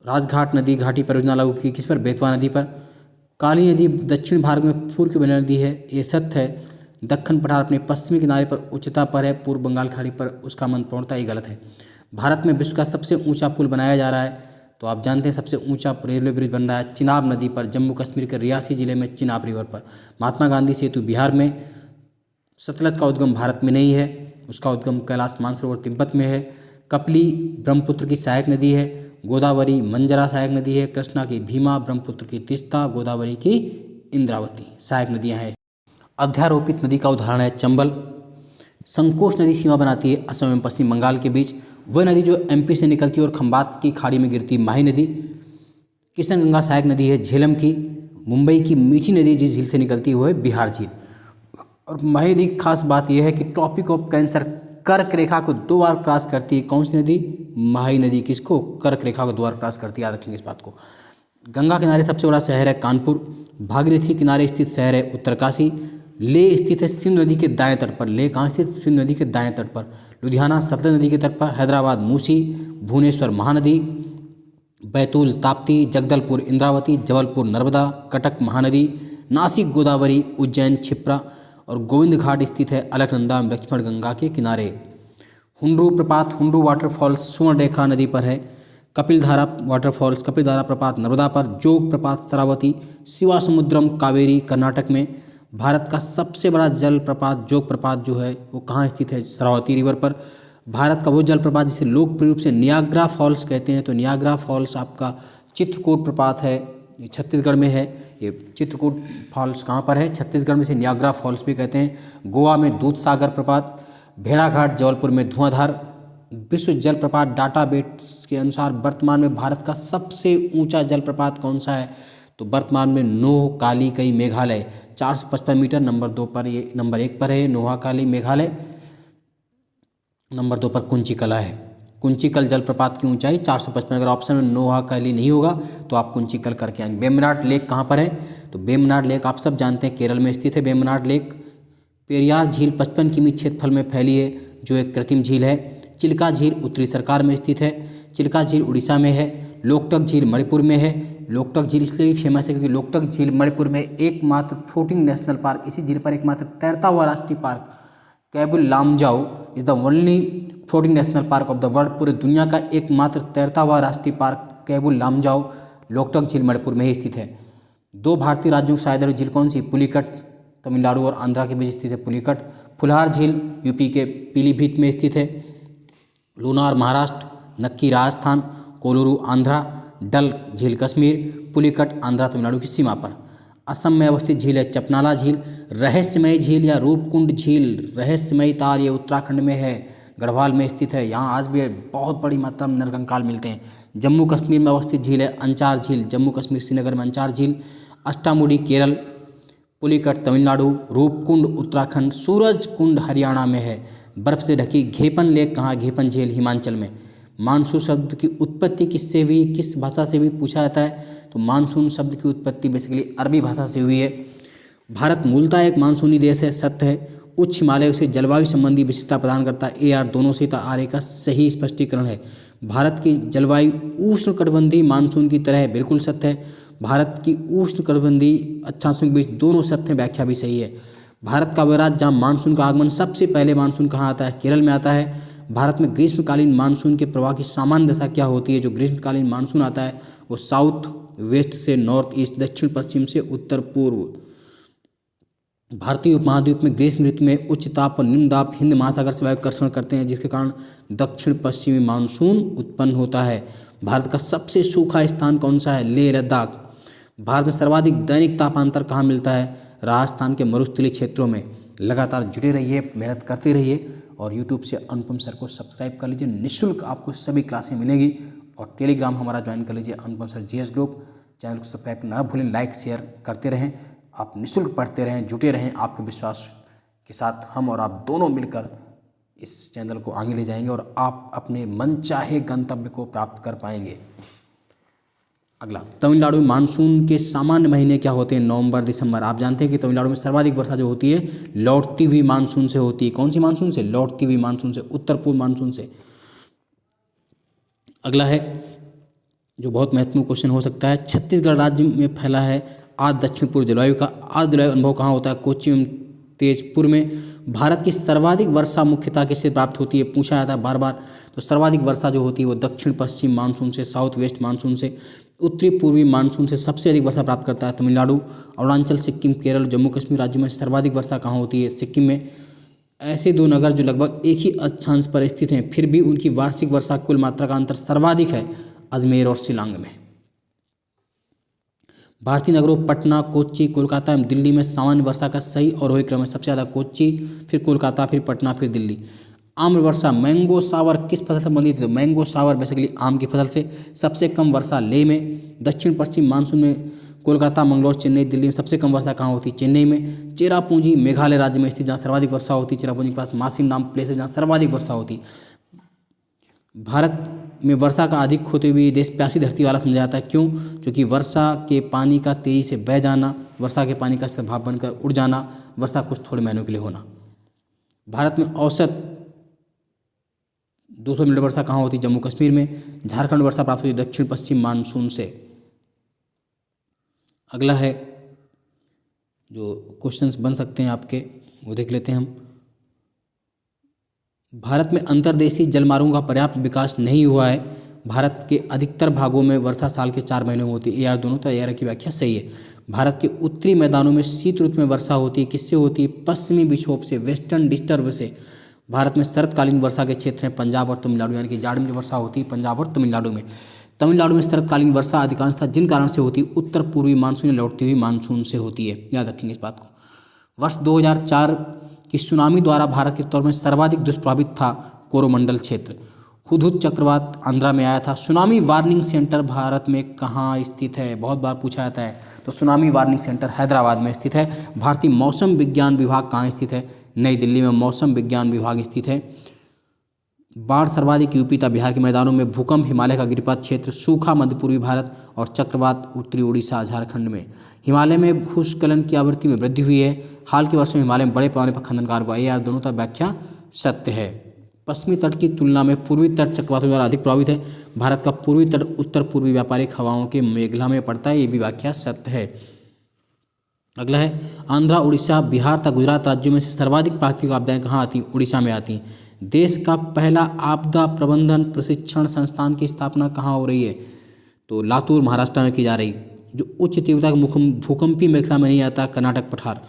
राजघाट नदी घाटी परियोजना लागू की किस पर? बेतवा नदी पर। काली नदी दक्षिण भारत में पूर्व की बनी नदी है, ये सत्य है। दक्कन पठार अपने पश्चिमी किनारे पर उच्चता पर है, पूर्व बंगाल खाड़ी पर उसका मंदपूर्णता ये गलत है। भारत में विश्व का सबसे ऊंचा पुल बनाया जा रहा है, तो आप जानते हैं सबसे ऊंचा रेलवे ब्रिज बन रहा है चिनाब नदी पर, जम्मू कश्मीर के रियासी जिले में चिनाब रिवर पर। महात्मा गांधी सेतु बिहार में। सतलज का उद्गम भारत में नहीं है, उसका उद्गम कैलाश मानसरोवर तिब्बत में है। कपली ब्रह्मपुत्र की सहायक नदी है। गोदावरी मंजरा सहायक नदी है। कृष्णा की भीमा, ब्रह्मपुत्र की तीस्ता, गोदावरी की इंद्रावती सहायक नदियाँ हैं। अध्यारोपित नदी का उदाहरण है चंबल। संकोच नदी सीमा बनाती है असम एवं पश्चिम बंगाल के बीच। वह नदी जो एमपी से निकलती है और खंबात की खाड़ी में गिरती माही नदी। किशनगंगा सहायक नदी है झेलम की। मुंबई की मीठी नदी जिस झील से निकलती है वो है बिहार झील। और माही नदी की खास बात यह है कि ट्रॉपिक ऑफ कैंसर कर्क रेखा को 2 बार क्रॉस करती है। कौन सी नदी? माही नदी। किसको? कर्क रेखा को 2 बार क्रॉस करती है, याद रखेंगे इस बात को। गंगा किनारे सबसे बड़ा शहर है कानपुर। भागीरथी किनारे स्थित शहर है उत्तरकाशी। लेह स्थित है सिंधु नदी के दाएं तट पर। लेह कहाँ स्थित? सिंधु नदी के दाएं तट पर। लुधियाना सतलज नदी के तट पर। हैदराबाद मूसी। भुवनेश्वर महानदी। बैतूल ताप्ती। जगदलपुर इंद्रावती। जबलपुर नर्मदा। कटक महानदी। नासिक गोदावरी। उज्जैन क्षिप्रा। और गोविंद घाट स्थित है अलकनंदा लक्ष्मण गंगा के किनारे। हुंड्रू प्रपात, हुंड्रू वाटरफॉल्स सुवर्णरेखा नदी पर है। कपिलधारा वाटरफॉल्स, कपिलधारा प्रपात नर्मदा पर। जोग प्रपात शरावती। शिवासमुद्रम कावेरी कर्नाटक में। भारत का सबसे बड़ा जल प्रपात जोग प्रपात जो है वो कहाँ स्थित है? शरावती रिवर पर। भारत का वो जल प्रपात जिसे लोकप्रिय रूप से नियाग्रा फॉल्स कहते हैं, तो नियाग्रा फॉल्स आपका चित्रकूट प्रपात है, ये छत्तीसगढ़ में है। ये चित्रकूट फॉल्स कहाँ पर है? छत्तीसगढ़ में, से नियाग्रा फॉल्स भी कहते हैं। गोवा में दूध सागर प्रपात। भेड़ाघाट जबलपुर में धुआंधार। विश्व जल प्रपात डाटाबेस के अनुसार वर्तमान में भारत का सबसे ऊंचा जलप्रपात कौन सा है? तो वर्तमान में नोहकाली कई मेघालय 455 मीटर नंबर 2 पर, ये नंबर 1 पर है नोहकाली मेघालय। नंबर 2 पर कुंचिकला है। कुंचिकल जलप्रपात की ऊंचाई 455। अगर ऑप्शन में नोहकाली नहीं होगा तो आप कुंचिकल करके आएंगे। वेम्बनाड लेक कहाँ पर है? तो वेम्बनाड लेक आप सब जानते हैं केरल में स्थित है वेम्बनाड लेक। पेरियार झील 55 किमी क्षेत्रफल में फैली है, जो एक कृत्रिम झील है। चिल्का झील उत्तरी सरकार में स्थित है। चिल्का झील उड़ीसा में है। लोकटक झील मणिपुर में है। लोकटक झील इसलिए भी फेमस है क्योंकि लोकटक झील मणिपुर में एकमात्र फ्लोटिंग नेशनल पार्क, इसी झील पर एकमात्र तैरता हुआ राष्ट्रीय park Keibul Lamjao is the only floating national park of the world. पूरे दुनिया का एकमात्र तैरता हुआ राष्ट्रीय पार्क कैबुल लामजाओ लोकटक झील मणिपुर में ही स्थित है। 2 भारतीय राज्यों की साझेदारी झील कौन सी? पुलिकट तमिलनाडु और आंध्रा के बीच स्थित है पुलिकट। फुलहार झील यूपी के पीलीभीत में स्थित है। लूनार महाराष्ट्र। नक्की राजस्थान। कोलुरु आंध्रा। डल झील कश्मीर। पुलिकट आंध्रा तमिलनाडु की सीमा पर। असम में अवस्थित झील है चपनाला झील। रहस्यमय झील या रूपकुंड झील, रहस्यमय ताल, ये उत्तराखंड में है, गढ़वाल में स्थित है। यहाँ आज भी बहुत बड़ी मात्रा में नरकंकाल मिलते हैं। जम्मू कश्मीर में अवस्थित झील है अंचार झील। जम्मू कश्मीर श्रीनगर में अंचार झील। अष्टामुडी केरल। पुलिकट तमिलनाडु। रूपकुंड उत्तराखंड। सूरज कुंड हरियाणा में है। बर्फ से ढकी घेपन लेक कहाँ? घेपन झील हिमाचल में। मानसून शब्द की उत्पत्ति किससे हुई, किस भाषा से भी पूछा जाता है, तो मानसून शब्द की उत्पत्ति बेसिकली अरबी भाषा से हुई है। भारत मूलतः एक मानसूनी देश है, सत्य है। उच्च हिमालय उसे जलवायु संबंधी विशेषता प्रदान करता है, ए आर दोनों से आर ए का सही स्पष्टीकरण है। भारत की जलवायु उष्णकटिबंधीय मानसून की तरह है, बिल्कुल सत्य है। भारत की उष्णकटिबंधीय अक्षांशों के बीच दोनों सत्य, व्याख्या भी सही है। भारत का वह राज्य जहाँ मानसून का आगमन सबसे पहले मानसून कहाँ आता है? केरल में आता है। भारत में ग्रीष्मकालीन मानसून के प्रवाह की सामान्य दशा क्या होती है? जो ग्रीष्मकालीन मानसून आता है वो साउथ वेस्ट से नॉर्थ ईस्ट, दक्षिण पश्चिम से उत्तर पूर्व। भारतीय उपमहाद्वीप में ग्रीष्म ऋतु में उच्च ताप और निम्न दाब हिंद महासागर से वायुकर्षण करते हैं, जिसके कारण दक्षिण पश्चिमी मानसून उत्पन्न होता है। भारत का सबसे सूखा स्थान कौन सा है? लेह लद्दाख। भारत में सर्वाधिक दैनिक तापांतर कहाँ मिलता है? राजस्थान के मरुस्थलीय क्षेत्रों में। लगातार जुड़े रहिए, मेहनत करते रहिए और यूट्यूब से अनुपम सर को सब्सक्राइब कर लीजिए। निःशुल्क आपको सभी क्लासें मिलेगी और टेलीग्राम हमारा ज्वाइन कर लीजिए, अनुपम सर जीएस ग्रुप। चैनल को सब्सक्राइब करना ना भूलें, लाइक शेयर करते रहें। आप निःशुल्क पढ़ते रहें, जुटे रहें। आपके विश्वास के साथ हम और आप दोनों मिलकर इस चैनल को आगे ले जाएंगे और आप अपने मनचाहे गंतव्य को प्राप्त कर पाएंगे। अगला, तमिलनाडु में मानसून के सामान्य महीने क्या होते हैं? नवंबर, दिसंबर। आप जानते हैं कि तमिलनाडु में सर्वाधिक वर्षा जो होती है लौटती हुई मानसून से होती है। कौन सी मानसून से? लौटती हुई मानसून से, उत्तर पूर्व मानसून से। अगला है जो बहुत महत्वपूर्ण क्वेश्चन हो सकता है, छत्तीसगढ़ राज्य में फैला है आर्द्र दक्षिण पूर्व जलवायु का आर्द्र जलवायु अनुभव कहाँ होता है? कोच्चि एवं तेजपुर में। भारत की सर्वाधिक वर्षा मुख्यतः किससे प्राप्त होती है? पूछा जाता है बार बार। तो सर्वाधिक वर्षा जो होती है वो दक्षिण पश्चिम मानसून से, साउथ वेस्ट मानसून से। उत्तरी पूर्वी मानसून से सबसे अधिक वर्षा प्राप्त करता है तमिलनाडु। अरुणाचल, सिक्किम, केरल, जम्मू कश्मीर राज्यों में सर्वाधिक वर्षा कहाँ होती है? सिक्किम में। ऐसे दो नगर जो लगभग एक ही अक्षांश पर स्थित हैं, फिर भी उनकी वार्षिक वर्षा कुल मात्रा का अंतर सर्वाधिक है, अजमेर और शिलांग में। भारतीय नगरों पटना, कोच्चि, कोलकाता एवं दिल्ली में सामान्य वर्षा का सही और वही क्रम है। सबसे ज़्यादा कोच्चि, फिर कोलकाता, फिर पटना, फिर दिल्ली। आम्र वर्षा, मैंगो सावर किस फसल से संबंधित है? तो मैंगो सावर बेसिकली आम की फसल से। सबसे कम वर्षा लेह में। दक्षिण पश्चिम मानसून में कोलकाता, मंगलौर, चेन्नई, दिल्ली में। सबसे कम वर्षा कहाँ होती है? चेन्नई में। चेरापूंजी मेघालय राज्य में स्थित, जहाँ सर्वाधिक वर्षा होती है। चेरापूंजी के पास मासिम नाम प्लेस है जहाँ सर्वाधिक वर्षा होती है। भारत में वर्षा का अधिक होते हुए देश प्यासी धरती वाला समझा जाता है। क्यों? क्योंकि वर्षा के पानी का तेजी से बह जाना, वर्षा के पानी का भाप बनकर उड़ जाना, वर्षा कुछ थोड़े महीनों के लिए होना। भारत में औसत 200 मिलीमीटर वर्षा कहाँ होती है? जम्मू कश्मीर में। झारखंड वर्षा प्राप्त होती है दक्षिण पश्चिम मानसून से। अगला है जो क्वेश्चंस बन सकते हैं आपके, वो देख लेते हैं हम। भारत में अंतर्देशीय जलमार्गों का पर्याप्त विकास नहीं हुआ है। भारत के अधिकतर भागों में वर्षा साल के 4 महीनों में होती है। दोनों तो AR की व्याख्या सही है। भारत के उत्तरी मैदानों में शीत ऋतु में वर्षा होती है। किससे होती है? पश्चिमी विक्षोभ से, वेस्टर्न डिस्टर्ब से। भारत में शरतकालीन वर्षा के क्षेत्र हैं पंजाब और तमिलनाडु, यानी कि जाड़ में जो वर्षा होती है पंजाब और तमिलनाडु में। तमिलनाडु में शरतकालीन वर्षा अधिकांशतः जिन कारण से होती है उत्तर पूर्वी मानसून लौटती हुई मानसून से होती है। याद रखेंगे इस बात को। वर्ष 2004 की सुनामी द्वारा भारत के तौर में सर्वाधिक दुष्प्रभावित था कोरोमंडल क्षेत्र। हुदहुद चक्रवात आंध्रा में आया था। सुनामी वार्निंग सेंटर भारत में कहाँ स्थित है? बहुत बार पूछा जाता है। तो सुनामी वार्निंग सेंटर हैदराबाद में स्थित है। भारतीय मौसम विज्ञान विभाग कहाँ स्थित है? नई दिल्ली में मौसम विज्ञान विभाग स्थित है। बाढ़ सर्वाधिक यूपी तथा बिहार के मैदानों में। भूकंप हिमालय का गिरिपथ क्षेत्र। सूखा मध्य पूर्वी भारत और चक्रवात उत्तरी उड़ीसा झारखंड में। हिमालय में भूस्खलन की आवृत्ति में वृद्धि हुई है। हाल के वर्षों में हिमालय में बड़े पैमाने पर खननकार हुआ है। दोनों का व्याख्या सत्य है। पश्चिमी तट की तुलना में पूर्वी तट चक्रवातों द्वारा अधिक प्रभावित है। भारत का पूर्वी तट उत्तर पूर्वी व्यापारिक हवाओं के मेघला में पड़ता है। ये भी व्याख्या सत्य है। अगला है आंध्रा, उड़ीसा, बिहार तथा गुजरात राज्यों में से सर्वाधिक प्राकृतिक आपदाएं कहाँ आती हैं? उड़ीसा में आती हैं। देश का पहला आपदा प्रबंधन प्रशिक्षण संस्थान की स्थापना कहाँ हो रही है? तो लातूर महाराष्ट्र में की जा रही। जो उच्च तीव्रता के भूकंपीय मेखला में नहीं आता, कर्नाटक पठार।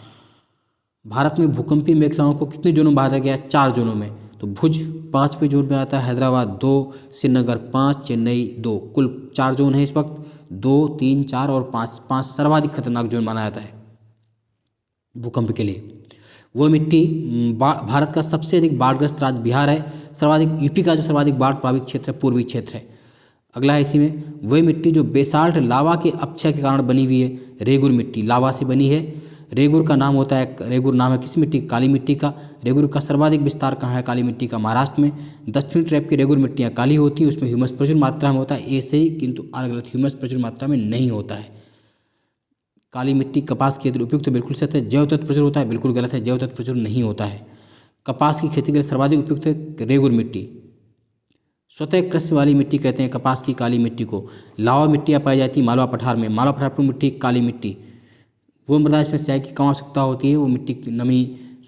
भारत में भूकंपीय मेखलाओं को कितने जोनों में बांटा गया है? 4 जोनों में। तो भुज 5वें जोन में आता है, हैदराबाद 2, श्रीनगर 5, चेन्नई 2। कुल 4 जोन है इस वक्त। 2, 3, 4 और 5 सर्वाधिक खतरनाक जोन माना जाता है भूकंप के लिए। वो मिट्टी भारत का सबसे अधिक बाढ़ग्रस्त राज्य बिहार है। सर्वाधिक यूपी का जो सर्वाधिक बाढ़ प्रभावित क्षेत्र है पूर्वी क्षेत्र है। अगला है इसी में वही मिट्टी जो बेसाल्ट लावा के अपक्षय के कारण बनी हुई है। रेगुर मिट्टी लावा से बनी है। रेगुर का नाम होता है, रेगुर नाम है किस मिट्टी? काली मिट्टी का। रेगुर का सर्वाधिक विस्तार कहाँ है? काली मिट्टी का महाराष्ट्र में। दक्षिण ट्रैप की रेगुर मिट्टियाँ काली होती हैं, उसमें ह्यूमस प्रचुर मात्रा में होता है। ऐसे ही किंतु गलत, ह्यूमस प्रचुर मात्रा में नहीं होता है। काली मिट्टी कपास के लिए उपयुक्त तो बिल्कुल सत्य है। जैव तत्व प्रचुर होता है, बिल्कुल गलत है, जैव तत्व प्रचुर नहीं होता है। कपास की खेती के लिए सर्वाधिक उपयुक्त है रेगुर मिट्टी। स्वतः कृषि वाली मिट्टी कहते हैं कपास की काली मिट्टी को। लावा मिट्टियाँ पाई जाती है मालवा पठार में। मालवा पठार पर मिट्टी काली मिट्टी वो मृदा इसमें सिंचाई की कम आवश्यकता होती है, वो मिट्टी की नमी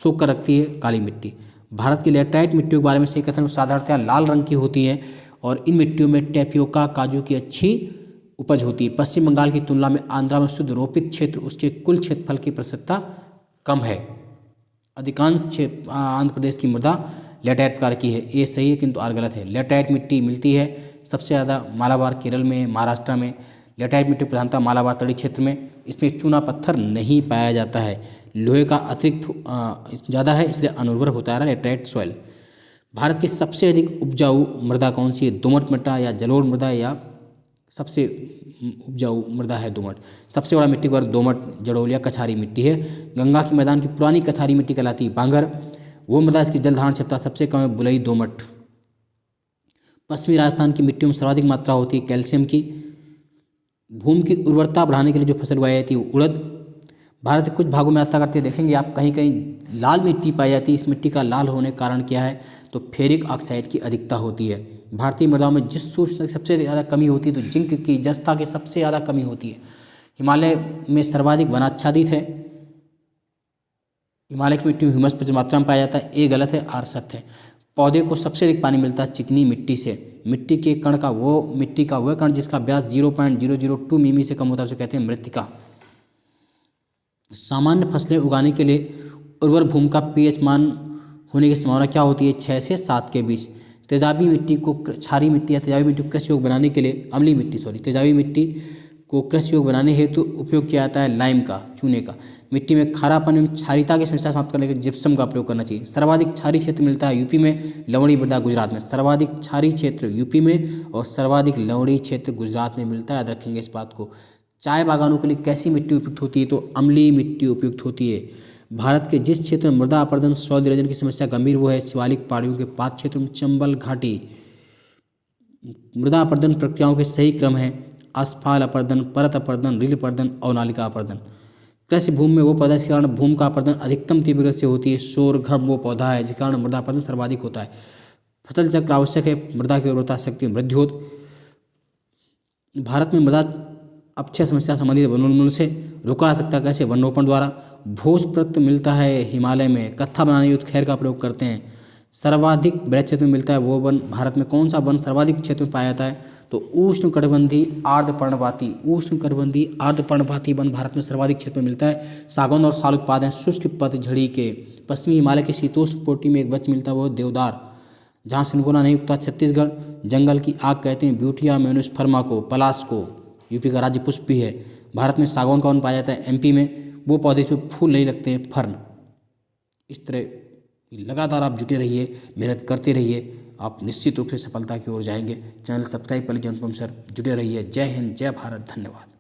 सोख कर रखती है। काली मिट्टी, भारत की लैटेराइट मिट्टियों के बारे में सही कथन साधारणतः लाल रंग की होती है और इन मिट्टियों में टेपियोका काजू की अच्छी उपज होती है। पश्चिम बंगाल की तुलना में आंध्रा में शुद्ध रोपित क्षेत्र उसके कुल क्षेत्रफल की प्रतिशतता कम है। अधिकांश आंध्र प्रदेश की मृदा लैटेराइट प्रकार की है। ये सही है किंतु आर गलत है। लैटेराइट मिट्टी मिलती है सबसे ज़्यादा मालाबार केरल में, महाराष्ट्र में। लैटेराइट मिट्टी प्रधानतः मालाबार तटीय क्षेत्र में, इसमें चूना पत्थर नहीं पाया जाता है। लोहे का अतिरिक्त ज़्यादा है इसलिए अनुर्वर होता है लैटेराइट सॉइल। भारत की सबसे अधिक उपजाऊ मृदा कौन सी है? दोमट मृदा या जलोढ़ मृदा या सबसे उपजाऊ मृदा है दोमट। सबसे बड़ा मिट्टी वर्ग दोमट, जड़ोल या कछारी मिट्टी है। गंगा के मैदान की पुरानी कछारी मिट्टी कहलाती है बांगर। वो मृदा इसकी जल धारण क्षमता सबसे कम है बुलई दोमट। पश्चिमी राजस्थान की मिट्टियों में सर्वाधिक मात्रा होती है कैल्शियम की। भूमि की उर्वरता बढ़ाने के लिए जो फसल उगाई जाती है वो उड़द। भारत के कुछ भागों में यात्रा करते देखेंगे आप कहीं कहीं लाल मिट्टी पाई जाती है। इस मिट्टी का लाल होने का कारण क्या है? तो फेरिक ऑक्साइड की अधिकता होती है। भारतीय मृदाओं में जिस सूक्ष्म की सबसे ज़्यादा कमी होती है तो जिंक की, जस्ता की सबसे ज़्यादा कमी होती है। हिमालय में सर्वाधिक वनाच्छादित है। हिमालय की मिट्टी में ह्यूमस प्रचुर मात्रा में पाया जाता है। ये गलत है, आर सत्य है। पौधे को सबसे अधिक पानी मिलता है चिकनी मिट्टी से। मिट्टी के कण का वह कण जिसका व्यास 0.002 मिमी से कम होता है उसे कहते हैं मृत्तिका। सामान्य फसलें उगाने के लिए उर्वर भूमि का पीएच मान होने की संभावना क्या होती है? 6 से 7 के बीच। तेजाबी मिट्टी को क्षारीय मिट्टी या तेजाबी मिट्टी को कृषि योग्य बनाने के लिए तेजाबी मिट्टी को कृषि योग्य बनाने हेतु उपयोग किया जाता है लाइम का, चूने का। मिट्टी में खारापन एवं क्षारीयता की समस्या समाप्त करने के लिए जिप्सम का प्रयोग करना चाहिए। सर्वाधिक क्षारीय क्षेत्र मिलता है यूपी में, लवणी मृदा गुजरात में। सर्वाधिक क्षारीय क्षेत्र यूपी में और सर्वाधिक लवणी क्षेत्र गुजरात में मिलता है, याद रखेंगे इस बात को। चाय बागानों के लिए कैसी मिट्टी उपयुक्त होती है? तो अम्लीय मिट्टी उपयुक्त होती है। भारत के जिस क्षेत्र में मृदा अपरदन सॉइल इरोजन की समस्या गंभीर वो है शिवालिक पहाड़ियों के पाद क्षेत्र में चंबल घाटी। मृदा अपरदन प्रक्रियाओं के सही क्रम है असफाल अपरदन, परत अपरदन, रील अपरदन और नालिका अपरदन। कृषि भूमि में वो पौधा जिसके कारण भूमि का अपरदन अधिकतम तीव्रता से होती है। सोरघम वो पौधा है जिसके कारण मृदा अपरदन सर्वाधिक होता है। फसल चक्र आवश्यक है मृदा की उर्वरता शक्ति में वृद्धि हो। भारत में मृदा अपक्षय समस्या संबंधित वनोन्मूलन से रोका जा सकता है। कैसे? वनरोपण द्वारा। भोजपत्र मिलता है हिमालय में। कत्था बनाने युक्त खैर का प्रयोग करते हैं। सर्वाधिक बृहद क्षेत्र में मिलता है वो वन। भारत में कौन सा वन सर्वाधिक क्षेत्र में पाया जाता है? तो उष्णकटिबंधीय आर्द्रपर्णपाती वन भारत में सर्वाधिक क्षेत्र में मिलता है। सागौन और साल उत्पाद हैं शुष्क पतझड़ी के। पश्चिमी हिमालय के शीतोष्ण कोटि में एक वृक्ष मिलता है वो देवदार। जहाँ सिनकोना नहीं उगता छत्तीसगढ़। जंगल की आग कहते हैं ब्यूटिया मेनोस्पर्मा को, पलाश को। यूपी का राज्य पुष्प भी है। भारत में सागौन का वन पाया जाता है एमपी में। वो पौधे इसमें फूल नहीं लगते हैं, फर्न। इस तरह लगातार आप जुटे रहिए, मेहनत करते रहिए, आप निश्चित रूप से सफलता की ओर जाएंगे। चैनल सब्सक्राइब कर लीजिए अनुपम सर, जुटे रहिए। जय हिंद, जय भारत, धन्यवाद।